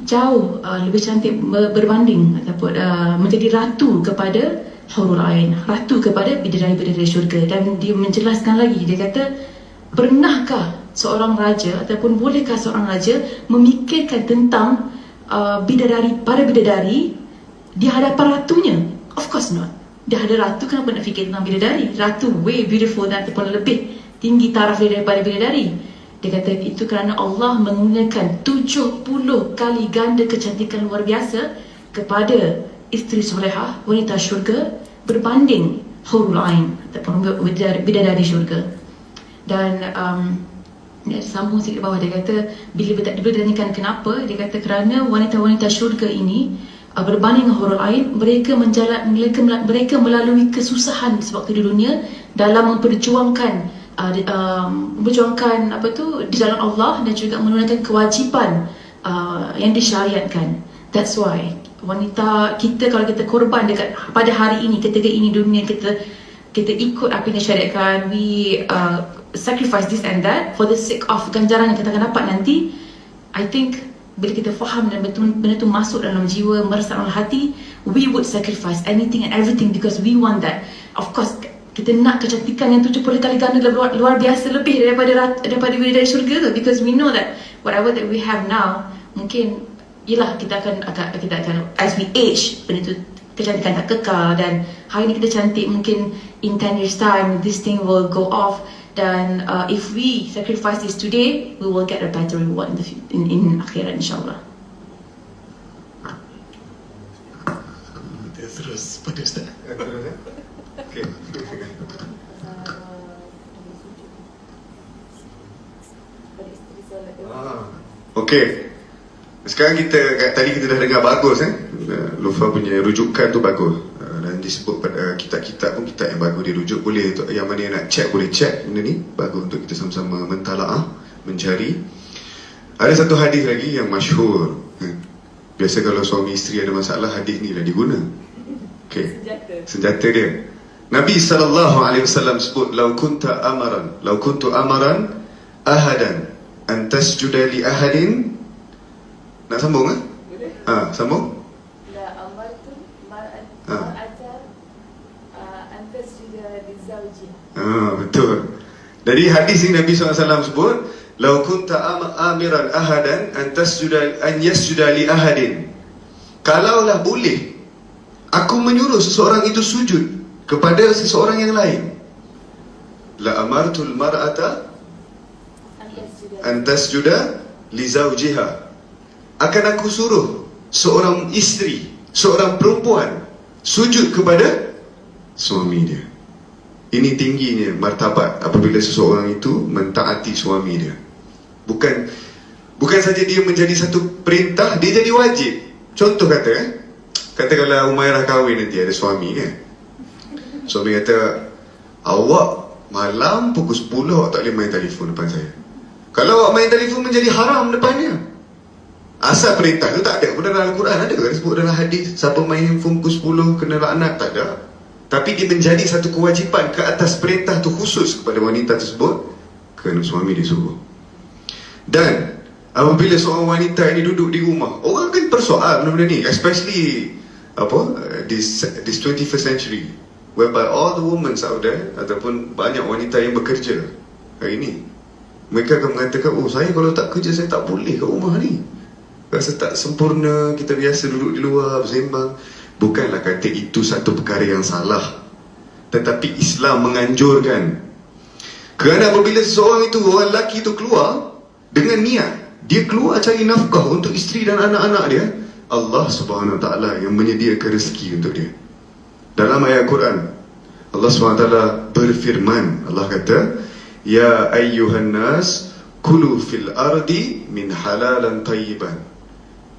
jauh lebih cantik berbanding ataupun menjadi ratu kepada hurul ain, ratu kepada bidadari-bidadari syurga. Dan dia menjelaskan lagi, dia kata, pernahkah seorang raja ataupun bolehkah seorang raja memikirkan tentang para bidadari di hadapan ratunya? Of course not. Dia ada ratu, kenapa nak fikir tentang bidadari? Ratu way beautiful dan ataupun lebih tinggi taraf daripada bidadari. Dia kata itu kerana Allah menggunakan 70 kali ganda kecantikan luar biasa kepada isteri solehah, wanita syurga, berbanding hurul ain ataupun bidadari syurga. Dan dia sambung sikit bawah, dia kata bila ditanyakan kenapa, dia kata kerana wanita-wanita syurga ini berbanding dengan orang lain, mereka melalui kesusahan sewaktu di dunia dalam memperjuangkan di jalan Allah dan juga menunaikan kewajipan yang disyariatkan. That's why wanita kita, kalau kita korban pada hari ini, ketika ini dunia kita ikut apa yang disyariatkan, we sacrifice this and that for the sake of ganjaran yang kita akan dapat nanti. I think bila kita faham dan benda tu masuk dalam jiwa, meresap dalam hati, we would sacrifice anything and everything because we want that. Of course, kita nak kecantikan yang 70 kali ganda luar biasa lebih daripada bidadari syurga tu, because we know that whatever that we have now, mungkin yelah kita akan as we age, benda tu kecantikan tak kekal, dan hari ni kita cantik, mungkin in 10 years time this thing will go off. Dan if we sacrifice this today, we will get a better reward in akhirat, insyaAllah. Terus pada Ustaz. Okay. Okay. Sekarang tadi kita dah dengar bagus Lufa punya rujukan tu bagus. Dan disebut pada kitab-kitab pun kitab yang bagus dirujuk. Boleh yang mana yang nak check boleh check benda ni. Bagus untuk kita sama-sama mentalaah, mencari. Ada satu hadis lagi yang masyhur. Biasa kalau suami isteri ada masalah, hadis ni dah diguna. Okay. Senjata dia. Nabi SAW sebut, "Lau kuntu amaran ahadan an tasjuda li ahadin." Nak sambung sambung? La amartu betul. Dari hadis ini Nabi SAW sebut, "Lau kunta amiran ahadan an yasjuda li ahadin." Kalaulah boleh aku menyuruh seseorang itu sujud kepada seseorang yang lain, la amartul mar'ata an tasjuda li zawjiha. Akan aku suruh seorang isteri, seorang perempuan sujud kepada suami dia. Ini tingginya martabat apabila seseorang itu mentaati suami dia. Bukan saja dia menjadi satu perintah, dia jadi wajib. Contoh kata kalau Umairah kahwin nanti ada suami kan. Suami kata, "Awak malam pukul 10 awak tak boleh main telefon depan saya." Kalau awak main telefon menjadi haram depannya. Asal perintah tu tak ada pun dalam Al-Quran. Ada ke disebut dalam hadis siapa main handphone pukul 10 kena laknat? Tak ada. Tapi dia menjadi satu kewajipan ke atas perintah tu khusus kepada wanita tersebut kerana suami dia suruh. Dan apabila seorang wanita ini duduk di rumah, orang kan persoal benda-benda ni, especially this 21st century, whereby all the women out there, ataupun banyak wanita yang bekerja hari ni, mereka akan mengatakan, "Oh, saya kalau tak kerja saya tak boleh kat rumah ni, rasa tak sempurna, kita biasa duduk di luar bersembang." Bukanlah kata itu satu perkara yang salah, tetapi Islam menganjurkan. Kerana apabila seseorang itu, orang lelaki itu keluar dengan niat, dia keluar cari nafkah untuk isteri dan anak-anak dia, Allah Subhanahu Wa Taala yang menyediakan rezeki untuk dia. Dalam ayat Quran, Allah Subhanahu Wa Taala berfirman, Allah kata, "Ya ayyuhan nas, kulu fil ardi min halalan tayyiban."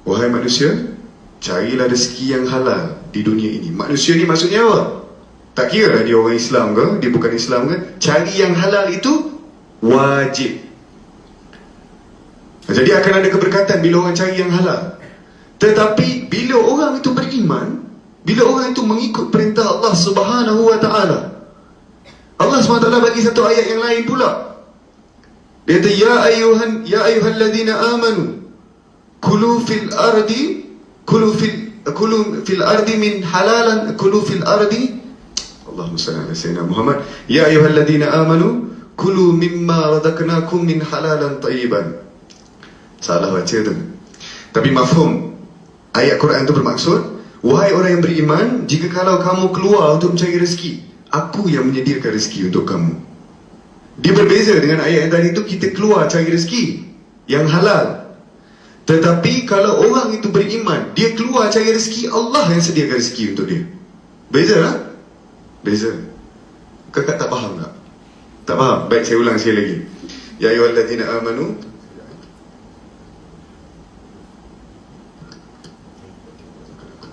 Wahai manusia, carilah rezeki yang halal di dunia ini. Manusia ni maksudnya apa? Tak kira dia orang Islam ke, dia bukan Islam ke, cari yang halal itu wajib. Jadi akan ada keberkatan bila orang cari yang halal. Tetapi bila orang itu beriman, bila orang itu mengikut perintah Allah Subhanahu Wa Taala, Allah SWT bagi satu ayat yang lain pula. Dia kata, ya ayyuhalladzina amanu kulu fil ardi min halalan Allahumma salli ala sayyidina Muhammad. Ya ayyuhalladzina amanu kulu mimma razaqnakum min halalan tayyiban. Salah baca tu. Tapi mafhum ayat Quran tu bermaksud, wahai orang yang beriman, jika kalau kamu keluar untuk mencari rezeki, aku yang menyediakan rezeki untuk kamu. Dia berbeza dengan ayat yang tadi tu, kita keluar cari rezeki yang halal. Tetapi kalau orang itu beriman, dia keluar cari rezeki, Allah yang sediakan rezeki untuk dia. Beza tak? Beza. Kakak tak faham tak? Tak faham? Baik, saya ulang sekali lagi. Ya ayyuhalladzina amanu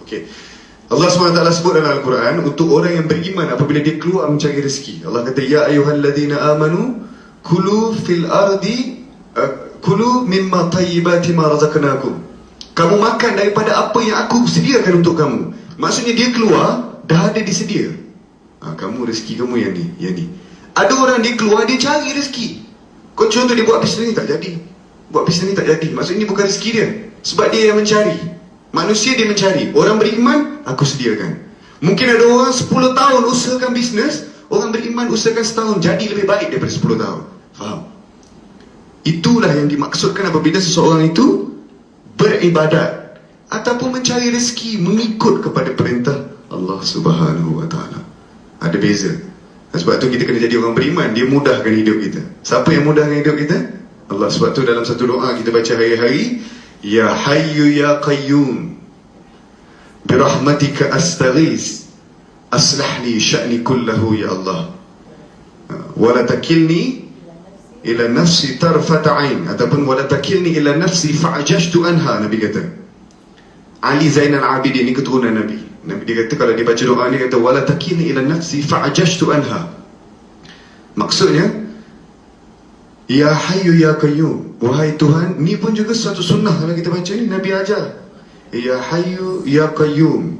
Okey. Allah SWT sebut dalam Al-Quran untuk orang yang beriman apabila dia keluar mencari rezeki. Allah kata, ya ayyuhalladzina amanu kulu fil ardi kulu mimma tayyibati ma razaqnakum. Kamu makan daripada apa yang aku sediakan untuk kamu. Maksudnya dia keluar dah ada disedia. Kamu rezeki kamu yang ni. Ada orang dia keluar dia cari rezeki. Kau contoh dia buat bisnes ni tak jadi. Maksudnya ini bukan rezeki dia. Sebab dia yang mencari. Manusia dia mencari. Orang beriman, aku sediakan. Mungkin ada orang 10 tahun usahakan bisnes, orang beriman usahakan setahun jadi lebih baik daripada 10 tahun. Faham? Itulah yang dimaksudkan apabila seseorang itu beribadat ataupun mencari rezeki mengikut kepada perintah Allah Subhanahu Wa Taala. Ada beza. Sebab tu kita kena jadi orang beriman. Dia mudahkan hidup kita. Siapa yang mudahkan hidup kita? Allah. Sebab tu dalam satu doa kita baca hari-hari, Ya Hayyu Ya Qayyum Birahmatika Astaghis Aslah li sya'ni kullahu Ya Allah Wala takilni ila nafsi tarfata ain, ataupun wala takilni ila nafsi fa'ajashtu anha. Nabi kata, Ali Zainal Abidin ni keturunan Nabi. Nabi dia kata, kalau dia baca doa ni, kata wala takilni ila nafsi fa'ajashtu anha. Maksudnya, Ya Hayyu Ya Qayyum, wahai Tuhan. Ni pun juga satu sunnah kalau kita baca ni, Nabi ajar, Ya Hayyu Ya Qayyum,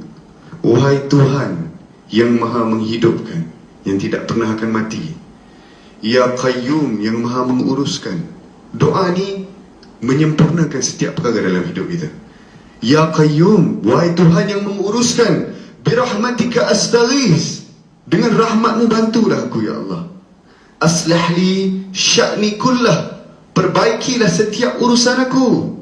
wahai Tuhan yang maha menghidupkan, yang tidak pernah akan mati. Ya Qayyum, yang maha menguruskan. Doa ni menyempurnakan setiap perkara dalam hidup kita. Ya Qayyum, wahai Tuhan yang menguruskan. Birahmatika astaghis, dengan rahmatmu bantulah aku ya Allah. Aslah li sya'ni kullah, perbaikilah setiap urusan aku.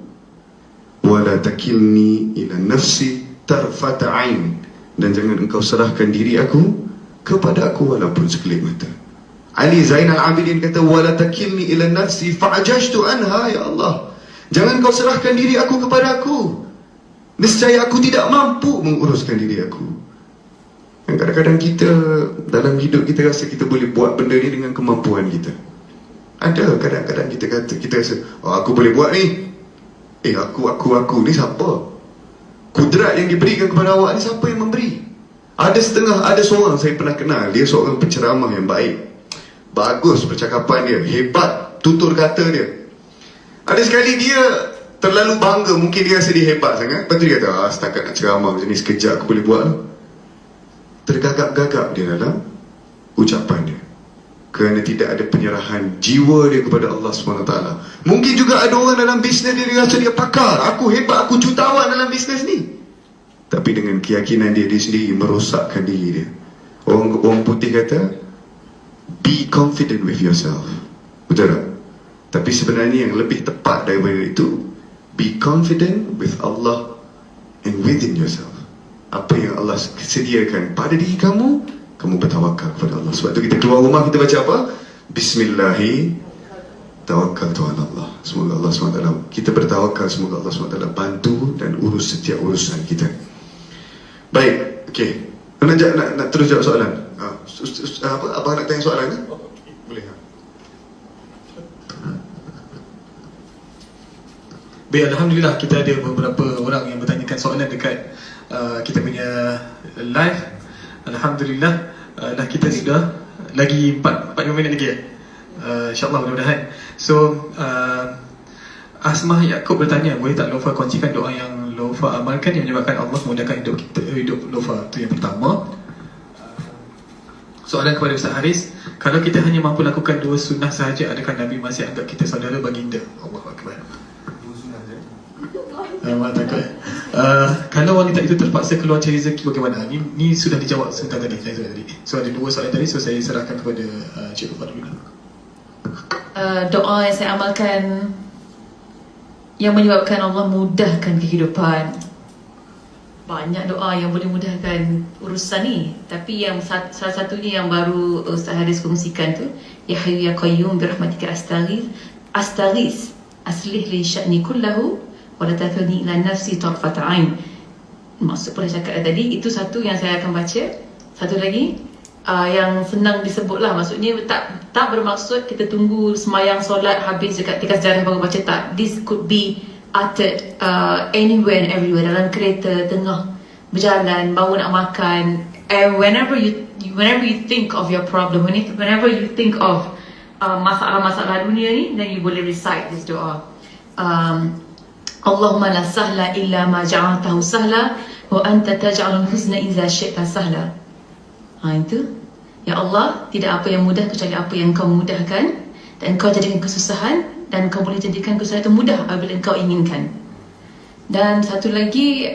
Wala takilni ila nafsi tarfata ain, dan jangan engkau serahkan diri aku kepada aku walaupun sekelip mata. Ali Zainal Abidin kata, wala takilni ila nafsi fa'ajashtu anha ya Allah. Jangan kau serahkan diri aku kepada aku, nescaya aku tidak mampu menguruskan diri aku. Dan kadang-kadang kita dalam hidup kita rasa kita boleh buat benda ni dengan kemampuan kita. Ada kadang-kadang kita rasa, oh, aku boleh buat ni. Aku ni siapa? Kudrat yang diberikan kepada awak ni siapa yang memberi? Ada seorang saya pernah kenal, dia seorang penceramah yang baik, bagus percakapan dia, hebat tutur kata dia. Ada sekali dia terlalu bangga, mungkin dia rasa dia hebat sangat. Lepas tu dia kata, setakat nak ceramah macam ni sekejap aku boleh buat lah. Tergagap-gagap dia dalam ucapan dia, kerana tidak ada penyerahan jiwa dia kepada Allah SWT. Mungkin juga ada orang dalam bisnes dia rasa dia pakar, aku hebat, aku jutawan dalam bisnes ni, tapi dengan keyakinan dia sendiri merosakkan diri dia. Orang putih kata, be confident with yourself. Betul tak? Tapi sebenarnya yang lebih tepat daripada itu, be confident with Allah and within yourself. Apa yang Allah sediakan pada diri kamu, kamu bertawakal kepada Allah. Sebab tu kita keluar rumah, kita baca apa? Bismillahi tawakkaltu ala Allah. Semoga Allah SWT, kita bertawakal, semoga Allah SWT bantu dan urus setiap urusan kita. Baik, okey. Nak terus jawab soalan? Abang nak tanya soalan ke? Boleh. Baik, Alhamdulillah kita ada beberapa orang yang bertanyakan soalan dekat kita punya live. Alhamdulillah, dah kita sudah lagi 4-5 minit lagi ya. InsyaAllah mudah-mudahan. So Asmah Yaakob bertanya, boleh tak Lofa kongsikan doa yang Lofa amalkan yang menyebabkan Allah memudahkan hidup Lofa? Itu yang pertama. Soalan kepada Ustaz Haris, kalau kita hanya mampu lakukan 2 sunnah sahaja, adakah Nabi masih anggap kita saudara baginda? Allahu Akbar. 2 sunnah saja. Kalau wanita itu terpaksa keluar cari rezeki, bagaimana? Ni sudah dijawab sebentar tadi, So ada 2 soalan tadi, so saya serahkan kepada Cik Lofa dulu. Doa yang saya amalkan yang menyebabkan Allah mudahkan kehidupan. Banyak doa yang boleh mudahkan urusan ni, tapi yang salah satunya yang baru Ustaz Haris kongsikan tu, Ya Hayyu Ya Qayyum Birahmatika Astaghis Aslih li sya'ni kullahu wala takilni ila nafsi tarfata ain. Maksud pula cakap tadi, itu satu yang saya akan baca. Satu lagi yang senang disebut lah, maksudnya tak bermaksud kita tunggu semayang solat habis dekat tikas sejarah baru baca, tak. This could be uttered anywhere and everywhere, dalam kereta, tengah berjalan, baru nak makan. And whenever you think of your problem, whenever you think of masalah-masalah dunia ni, then you boleh recite this doa. Allahumma la sahla illa ma ja'altahu sahla wa anta taj'alul huzna idza syi'ta sahla. Itu. Ya Allah, tidak apa yang mudah kecuali apa yang kau mudahkan, dan kau jadikan kesusahan, dan kau boleh jadikan kesusahan itu mudah apabila kau inginkan. Dan satu lagi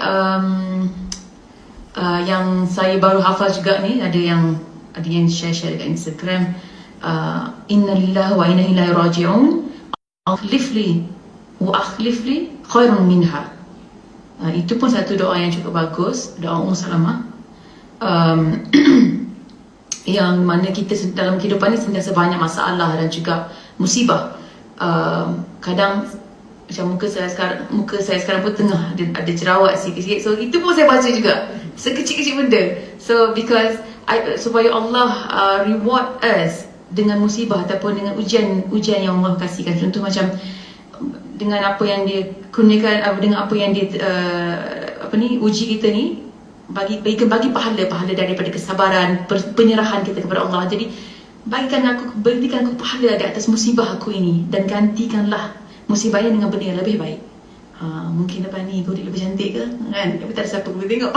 yang saya baru hafal juga ni, ada yang share dekat Instagram, inna lillahi wa inna ilaihi raji'un, akhlifli wa akhlifli khairun minha. Itu pun satu doa yang cukup bagus, doa Salamah, yang mana kita dalam kehidupan ni sentiasa banyak masalah dan juga musibah. Kadang macam muka saya sekarang pun tengah ada jerawat sikit-sikit, so itu pun saya baca juga, sekecil-kecil benda. So because supaya Allah reward us dengan musibah ataupun dengan ujian yang Allah kasihkan. Contoh macam dengan apa yang dia kurniakan, dengan apa yang dia uji kita ni, bagi pahala daripada kesabaran, penyerahan kita kepada Allah. Jadi berikan aku pahala di atas musibah aku ini, dan gantikanlah musibahnya dengan benda yang lebih baik. Mungkin lepas ni Godik lebih cantik ke kan, tapi tak ada siapa boleh tengok.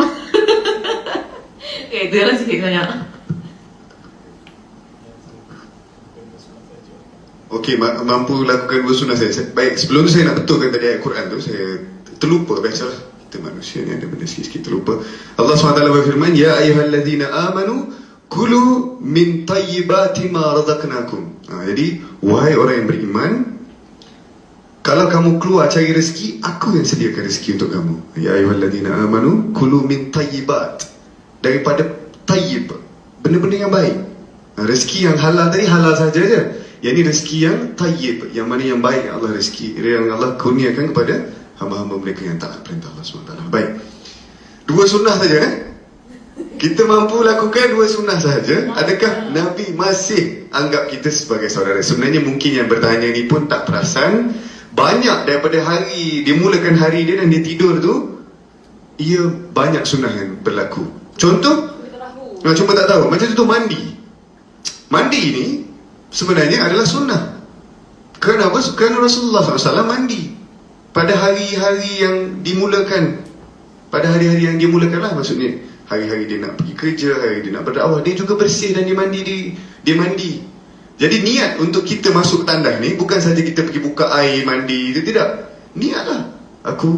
Itu lah sikit banyak. Okey, mampu lakukan dua sunnah saya. Baik, sebelum tu saya nak betulkan tadi ayat Quran tu, saya terlupa. Biasalah kita manusia ni ada benda sikit-sikit terlupa. Allah SWT berfirman, ya ayyuhallazina amanu kulu min tayyibati ma razaqnakum. Jadi wahai orang yang beriman, kalau kamu keluar cari rezeki, aku yang sediakan rezeki untuk kamu. Ya ayyuhallazina amanu kulu min tayyibat, daripada tayyib, benda-benda yang baik. Rezeki yang halal tadi halal saja je. Yang ni rezeki yang tayyib, yang mana yang baik, yang Allah rezeki, yang Allah kurniakan kepada hamba-hamba mereka yang taat perintah Allah SWT. Baik, dua sunnah saja kita mampu lakukan dua sunnah sahaja. Adakah Nabi masih anggap kita sebagai saudara? Sebenarnya mungkin yang bertanya ni pun tak perasan, banyak daripada hari dimulakan hari dia dan dia tidur tu, ia banyak sunnah yang berlaku. Contoh, cuma tak tahu. Macam contoh mandi ni sebenarnya adalah sunnah. Kenapa? Kerana Rasulullah SAW mandi pada hari-hari yang dimulakan. Pada hari-hari yang dimulakan lah, maksudnya hari-hari dia nak pergi kerja, hari dia nak berdakwah, dia juga bersih dan dia mandi. Jadi niat untuk kita masuk tandas ni bukan saja kita pergi buka air mandi, itu tidak. Niatlah aku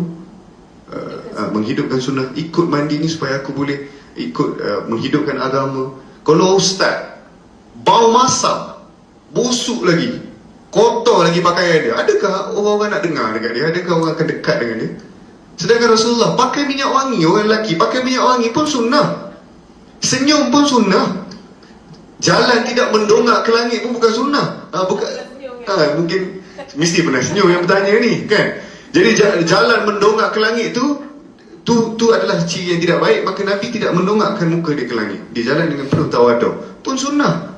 menghidupkan sunnah, ikut mandi ni supaya aku boleh ikut menghidupkan agama. Kalau ustaz bau masak, busuk lagi, kotor lagi pakaian dia, adakah orang-orang nak dengar dekat dia? Adakah orang akan dekat dengan dia? Sedangkan Rasulullah pakai minyak wangi, orang lelaki pakai minyak wangi pun sunnah. Senyum pun sunnah. Jalan tidak mendongak ke langit pun bukan sunnah. Mungkin mesti pernah senyum yang bertanya ni kan. Jadi jalan mendongak ke langit tu adalah ciri yang tidak baik. Maka Nabi tidak mendongakkan muka dia ke langit. Dia jalan dengan penuh tawaduk, pun sunnah.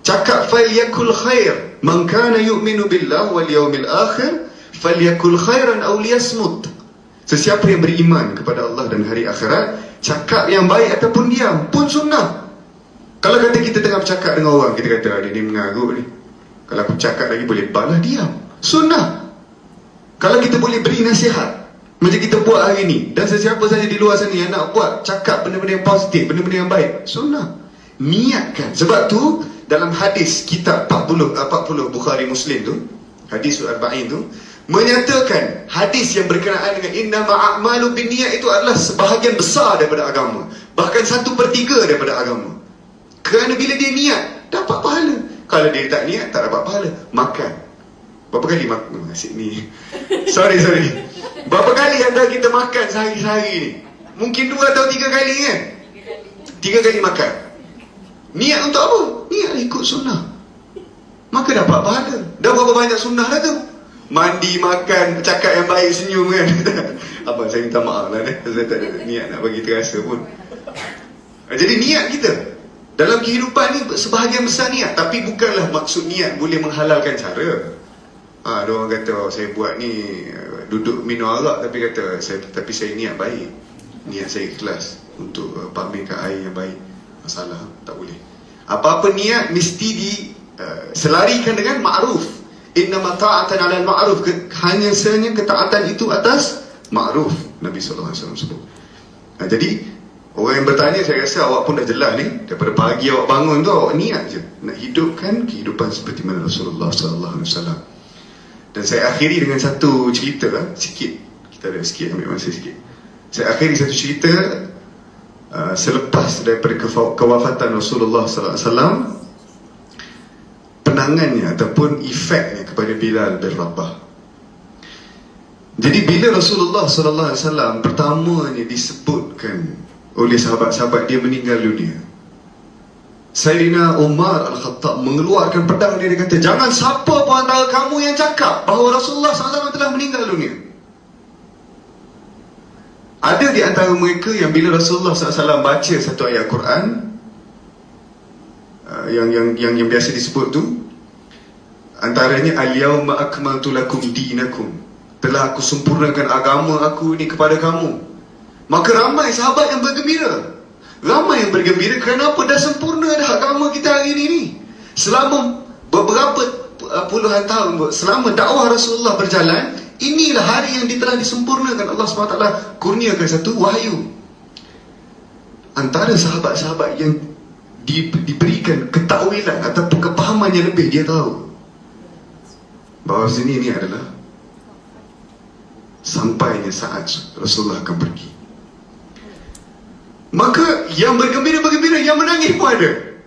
Cakap falyakul khair, man kana yu'minu billah wal yawmil akhir falyakul khairan aw liyasmut. Sesiapa yang beriman kepada Allah dan hari akhirat, cakap yang baik ataupun diam, pun sunnah. Kalau kata kita tengah bercakap dengan orang, kita kata dia mengarut ni, kalau aku cakap lagi boleh balas, diam, sunnah. Kalau kita boleh beri nasihat macam kita buat hari ni, dan sesiapa saja di luar sana yang nak buat, cakap benda-benda yang positif, benda-benda yang baik, sunnah. Niatkan. Sebab tu dalam hadis kitab 40 Bukhari Muslim tu, hadis Arba'in tu, menyatakan hadis yang berkenaan dengan innama a'malu binniyat itu adalah sebahagian besar daripada agama, bahkan 1/3 daripada agama. Kerana bila dia niat, dapat pahala. Kalau dia tak niat, tak dapat pahala. Makan, berapa kali makan? Asyik ni Sorry berapa kali antara kita makan sehari-hari ni? Mungkin 2 atau 3 kali kan? 3 kali makan. Niat untuk apa? Niat ikut sunnah, maka dapat pahala. Dah berapa banyak sunnah dah tu? Mandi, makan, cakap yang baik, senyum kan. Abang saya minta maaf lah, saya tak ada niat nak bagi terasa pun. Jadi niat kita dalam kehidupan ni sebahagian besar niat. Tapi bukanlah maksud niat boleh menghalalkan cara. Ada orang kata, saya buat ni duduk minum arak, tapi kata tapi saya niat baik. niat saya ikhlas untuk pamerkan air yang baik. Masalah, tak boleh. Apa-apa niat mesti selarikan dengan ma'ruf. Innama ta'atan 'alal ma'ruf. Hanya sahaja ketaatan itu atas ma'ruf, Nabi sallallahu alaihi wasallam sebut. Jadi orang yang bertanya, saya rasa awak pun dah jelas ni. Daripada pagi awak bangun tu, awak niat je nak hidupkan kehidupan seperti mana Rasulullah sallallahu alaihi wasallam. Dan saya akhiri dengan satu cerita sikit. Kita ada sikit, ambil masa sikit. Saya akhiri satu cerita selepas daripada kewafatan Rasulullah sallallahu alaihi wasallam, penangannya ataupun efeknya kepada Bilal bin Rabah. Jadi bila Rasulullah sallallahu alaihi wasallam pertamanya disebutkan oleh sahabat-sahabat dia meninggal dunia, Sayyidina Umar Al-Khattab mengeluarkan pedang dia kata, jangan siapa pun antara kamu yang cakap bahawa Rasulullah SAW telah meninggal dunia. Ada di antara mereka yang bila Rasulullah SAW baca satu ayat Quran yang biasa disebut tu, antaranya al-yawma akmaltu lakum dinakum, telah aku sempurnakan agama aku ni kepada kamu. Maka ramai sahabat yang bergembira. Ramai yang bergembira kerana apa? Dah sempurna dah agama kita hari ini. Selama beberapa puluhan tahun, selama dakwah Rasulullah berjalan, inilah hari yang telah disempurnakan. Allah SWT kurniakan satu wahyu. Antara sahabat-sahabat yang diberikan ketakwilan ataupun kepahaman yang lebih, dia tahu bahawa sini ini adalah sampainya saat Rasulullah akan pergi. Maka yang bergembira, yang menangis pun ada.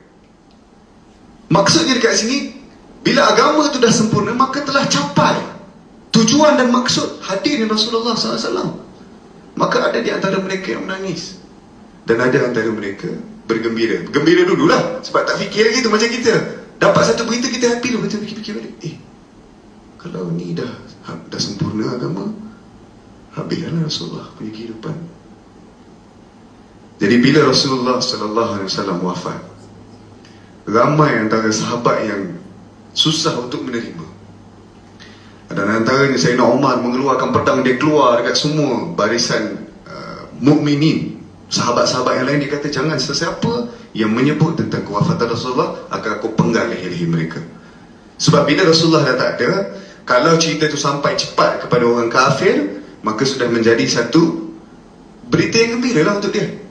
Maksudnya dekat sini, bila agama itu dah sempurna, maka telah capai tujuan dan maksud hadirnya Rasulullah SAW. Maka ada di antara mereka yang menangis, dan ada antara mereka bergembira. Gembira dululah, sebab tak fikir lagi tu. Macam kita dapat satu berita, kita happy dulu, kita fikir balik, kalau ni dah sempurna agama, habislah Rasulullah punya kehidupan. Jadi bila Rasulullah SAW wafat, ramai antara sahabat yang susah untuk menerima. Dan antaranya Sayyidina Umar mengeluarkan pedang, dia keluar dekat semua barisan mukminin, sahabat-sahabat yang lain. Dia kata, jangan sesiapa yang menyebut tentang kewafatan Rasulullah akan aku penggal leher-leher mereka. Sebab bila Rasulullah dah tak ada, kalau cerita itu sampai cepat kepada orang kafir, maka sudah menjadi satu berita yang gembira lah untuk dia.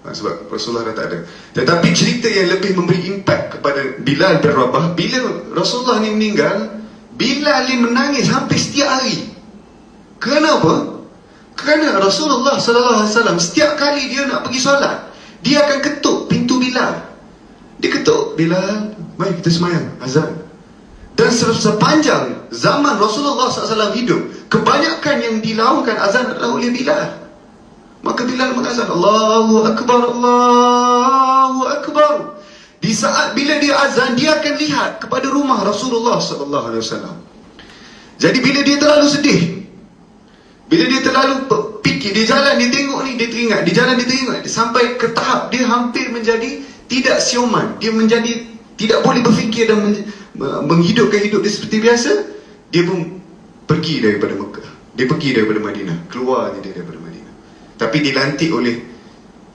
Sebab Rasulullah dah tak ada. Tetapi cerita yang lebih memberi impak kepada Bilal bin Rabah, bila Rasulullah ni meninggal, Bilal ni menangis hampir setiap hari. Kenapa? Kerana Rasulullah SAW setiap kali dia nak pergi solat, dia akan ketuk pintu Bilal. Dia ketuk, Bilal, mari kita semayang, azan. Dan sepanjang zaman Rasulullah SAW hidup, kebanyakan yang dilakukan azan adalah oleh Bilal. Maka Bilal mengazan, Allahu Akbar, Allahu Akbar. Di saat bila dia azan, dia akan lihat kepada rumah Rasulullah SAW. Jadi bila dia terlalu sedih, bila dia terlalu fikir, dia jalan, dia tengok ni, dia teringat, dia jalan, dia teringat, sampai ke tahap dia hampir menjadi tidak siuman. Dia menjadi tidak boleh berfikir dan menghidupkan hidup dia seperti biasa. Dia pun pergi daripada Mekah, dia pergi daripada Madinah, keluarnya dia daripada Madinah. Tapi dilantik oleh,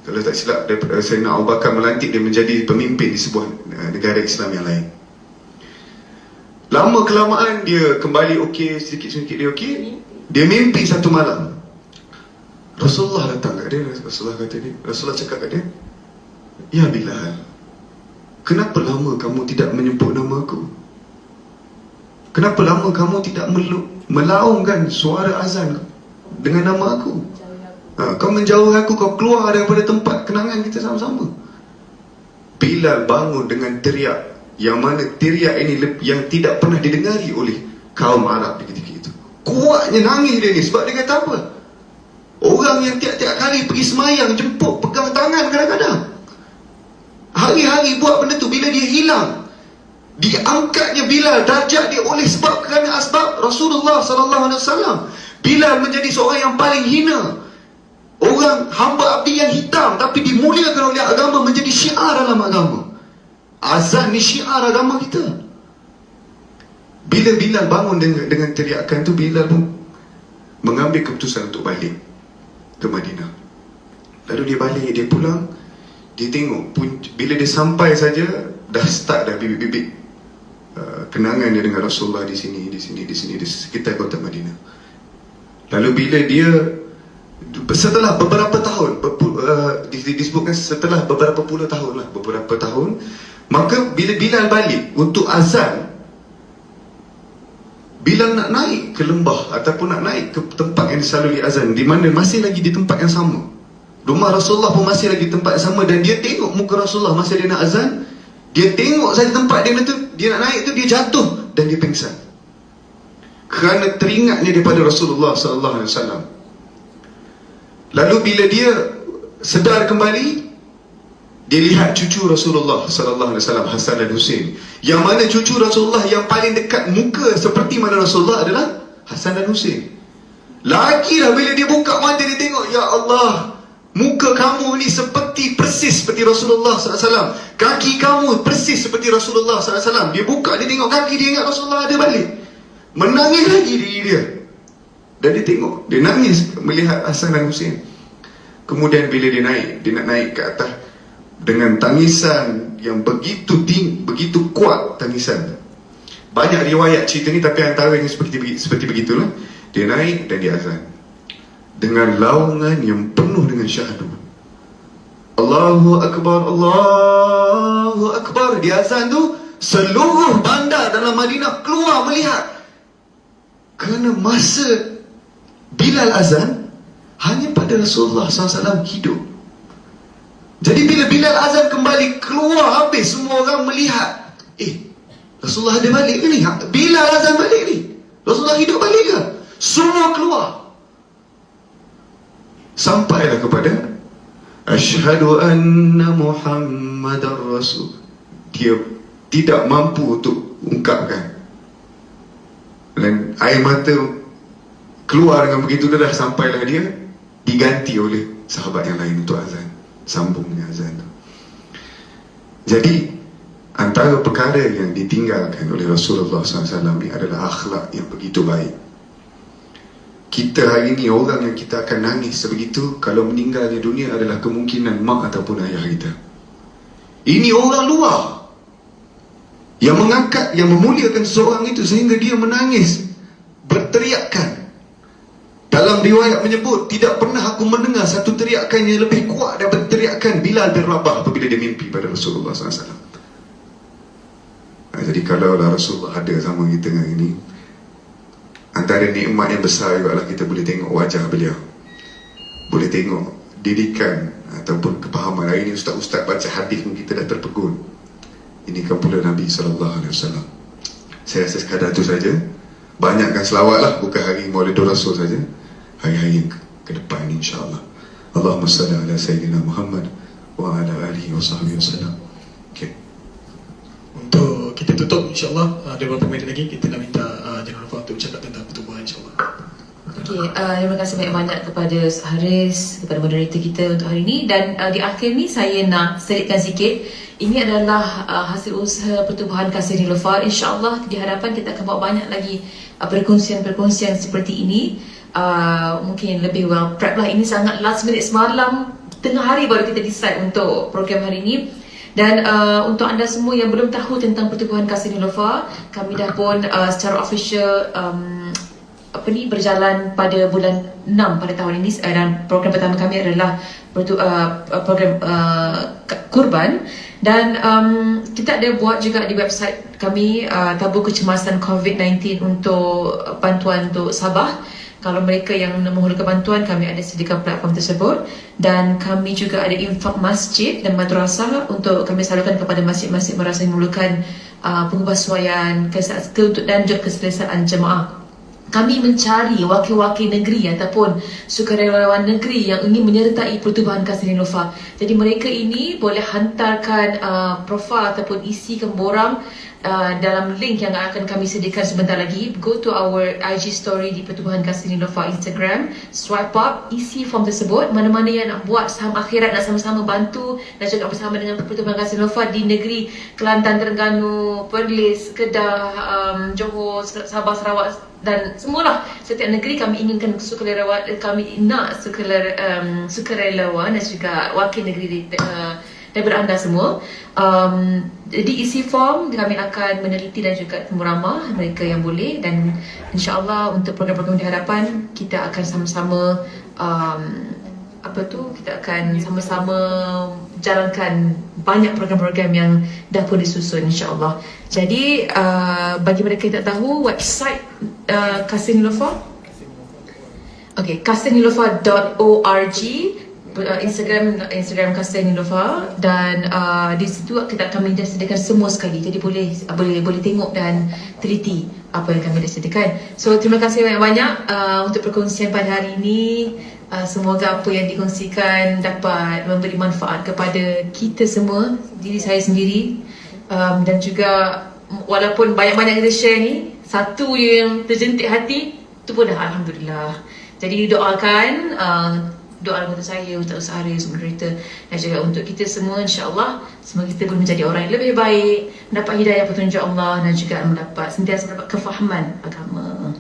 kalau tak silap, Sayyidina Abu Bakar melantik dia menjadi pemimpin di sebuah negara Islam yang lain. Lama kelamaan dia kembali okey, sedikit-sedikit dia okey. Dia mimpi satu malam, Rasulullah datang kat dia. Rasulullah cakap kat dia, ya Bilal, kenapa lama kamu tidak menyebut nama aku? Kenapa lama kamu tidak melaungkan suara azan dengan nama aku? Kau menjauh aku, kau keluar daripada tempat kenangan kita sama-sama. Bilal bangun dengan teriak, yang mana teriak ini yang tidak pernah didengari oleh kaum Arab di ketika itu. Kuatnya nangis dia ni. Sebab dia kata apa? Orang yang tiap-tiap kali pergi semayang, jemput, pegang tangan kadang-kadang, hari-hari buat benda tu, bila dia hilang, diangkatnya Bilal darjat dia oleh sebab kerana asbab Rasulullah SAW. Bilal menjadi seorang yang paling hina, orang hamba abdi yang hitam, tapi dimuliakan oleh agama, menjadi syiar dalam agama. Azan ni syiar agama kita. Bila Bilal bangun dengan teriakan tu, Bilal pun mengambil keputusan untuk balik ke Madinah. Lalu dia balik, dia pulang, dia tengok bila dia sampai saja dah start dah bibit-bibit kenangan dia dengan Rasulullah di sini, di sekitar kota Madinah. Lalu bila dia setelah beberapa tahun, disebutkan setelah beberapa puluh tahun lah, beberapa tahun, maka bila Bilal balik untuk azan, Bilal nak naik ke lembah ataupun nak naik ke tempat yang selalu azan, di mana masih lagi di tempat yang sama. Rumah Rasulullah pun masih lagi tempat yang sama, dan dia tengok muka Rasulullah masa dia nak azan. Dia tengok saja tempat dia tu, dia nak naik tu, dia jatuh dan dia pingsan. Kerana teringatnya daripada Rasulullah sallallahu alaihi wasallam. Lalu bila dia sedar kembali, dia lihat cucu Rasulullah sallallahu alaihi wasallam, Hasan dan Husain. Yang mana cucu Rasulullah yang paling dekat muka seperti mana Rasulullah adalah Hasan dan Husain. Lagilah bila dia buka mata, dia tengok, ya Allah, muka kamu ni persis seperti Rasulullah SAW. Kaki kamu persis seperti Rasulullah SAW. Dia buka, dia tengok kaki, dia ingat Rasulullah ada balik. Menangis lagi diri dia. Dan dia tengok, dia nangis melihat Hasan dan Husain. Kemudian bila dia nak naik ke atas dengan tangisan yang begitu tinggi, begitu kuat tangisan. Banyak riwayat cerita ni, tapi antaranya seperti begitulah. Dia naik dan dia azan dengan laungan yang penuh dengan syahdu. Allahu Akbar, Allahu Akbar. Di azan tu, seluruh bandar dalam Madinah keluar melihat. Kerana masa Bilal azan, hanya pada Rasulullah SAW hidup. Jadi bila Bilal azan kembali, keluar habis, semua orang melihat. Rasulullah ada balik ke ni? Bilal azan balik ni, Rasulullah hidup balik ke? Semua keluar. Sampailah kepada Asyhadu anna Muhammadar Rasul. Dia tidak mampu untuk ungkapkan, dan air mata keluar dengan begitu dah. Sampailah dia diganti oleh sahabat yang lain untuk azan, sambung dengan azan tu. Jadi antara perkara yang ditinggalkan oleh Rasulullah SAW ni adalah akhlak yang begitu baik. Kita hari ni, orang yang kita akan nangis sebegitu kalau meninggal di dunia adalah kemungkinan mak ataupun ayah kita. Ini orang luar yang mengangkat, yang memuliakan seseorang itu sehingga dia menangis, berteriakan. Dalam riwayat menyebut, tidak pernah aku mendengar satu teriakan yang lebih kuat daripada teriakan Bilal bin Rabah apabila dia mimpi pada Rasulullah SAW. Jadi kalau Rasulullah ada sama kita hari ini, antara nikmat yang besar juga lah kita boleh tengok wajah beliau, boleh tengok didikan ataupun kepahaman. Hari ini ustaz-ustaz baca hadis pun kita dah terpegun. Ini kan pula Nabi SAW. Saya rasa sekadar itu saja. Banyakkan selawat lah, bukan hari Maulidur Rasul saja, hari-hari yang ke depan ini insyaAllah. Allahumma salli ala Sayyidina Muhammad wa ala alihi wa sahbihi wasallam. Okay. Untuk kita tutup insyaAllah, ada beberapa minit lagi kita nak minta Jangan lupa untuk cakap tentang pertubuhan insyaAllah. Okay, terima kasih banyak-banyak kepada Haris, kepada moderator kita untuk hari ini. Dan di akhir ni saya nak selitkan sikit. Ini adalah hasil usaha Pertubuhan Kasih Niloufar. InsyaAllah di hadapan kita akan bawa banyak lagi perkongsian-perkongsian seperti ini. Mungkin lebih well prep lah. Ini sangat last minute, semalam tengah hari baru kita decide untuk program hari ini. Dan untuk anda semua yang belum tahu tentang Pertubuhan Kasih Niloufar, kami dah pun secara official berjalan pada bulan 6 pada tahun ini. Dan program pertama kami adalah program kurban. Dan kita ada buat juga di website kami tabur kecemasan COVID-19 untuk bantuan untuk Sabah. Kalau mereka yang memerlukan bantuan, kami ada sediakan platform tersebut. Dan kami juga ada infak masjid dan madrasah untuk kami salurkan kepada masjid-masjid madrasah yang memerlukan pengubahsuaian dan juga keselesaan jemaah. Kami mencari wakil-wakil negeri ataupun sukarelawan negeri yang ingin menyertai Pertubuhan Kasih Niloufar. Jadi mereka ini boleh hantarkan profil ataupun isikan borang dalam link yang akan kami sediakan sebentar lagi. Go to our IG story di Pertubuhan Kasih Niloufar Instagram, swipe up, isi form tersebut. Mana-mana yang nak buat saham akhirat, nak sama-sama bantu dan juga bersama dengan Pertubuhan Kasih Niloufar di negeri Kelantan, Terengganu, Perlis, Kedah, Johor, Sabah, Sarawak dan semualah. Setiap negeri kami inginkan sukarelawan, kami nak sukarelawan dan juga wakil negeri daripada anda semua. Jadi isi form, kami akan meneliti dan juga temu ramah mereka yang boleh, dan insyaAllah untuk program-program di hadapan kita akan sama-sama kita akan sama-sama jalankan banyak program-program yang dah pun disusun insyaAllah. Jadi bagi mereka yang tak tahu website Kasih Niloufar, kasihniloufar.org, Instagram Kasih Niloufar, dan di situ kita akan sediakan semua sekali. Jadi boleh tengok dan teliti apa yang kami dah sediakan. So terima kasih banyak-banyak untuk perkongsian pada hari ini. Semoga apa yang dikongsikan dapat memberi manfaat kepada kita semua, diri saya sendiri, dan juga walaupun banyak-banyak kita share ni, satu yang terjentik hati tu pun dah alhamdulillah. Jadi doakan, doa untuk saya, untuk Ustaz Haris, untuk moderator dan juga untuk kita semua, insyaAllah semoga kita boleh menjadi orang yang lebih baik, mendapat hidayah petunjuk Allah dan juga sentiasa mendapat kefahaman agama.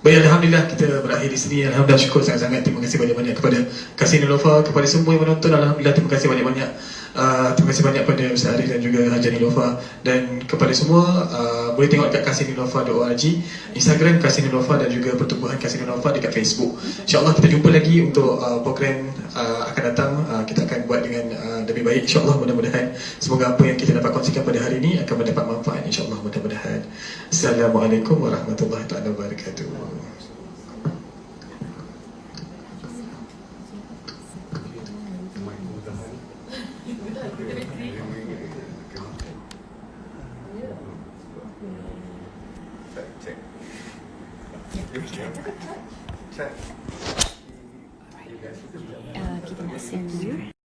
Baik, Alhamdulillah kita berakhir di sini. Alhamdulillah, syukur sangat-sangat. Terima kasih banyak-banyak kepada Kasih Niloufar, kepada semua yang menonton. Alhamdulillah, terima kasih banyak-banyak. Terima kasih banyak kepada Ustaz Haris dan juga Hajar Niloufar, dan kepada semua boleh tengok dekat kasihniloufar.org, Instagram Kasih Niloufar dan juga Pertubuhan Kasih Niloufar dekat Facebook. InsyaAllah kita jumpa lagi untuk program akan datang. Kita akan buat dengan lebih baik insyaAllah, mudah-mudahan. Semoga apa yang kita dapat kongsikan pada hari ini akan mendapat manfaat insyaAllah, mudah-mudahan. Assalamualaikum warahmatullahi wabarakatuh. Kita nak send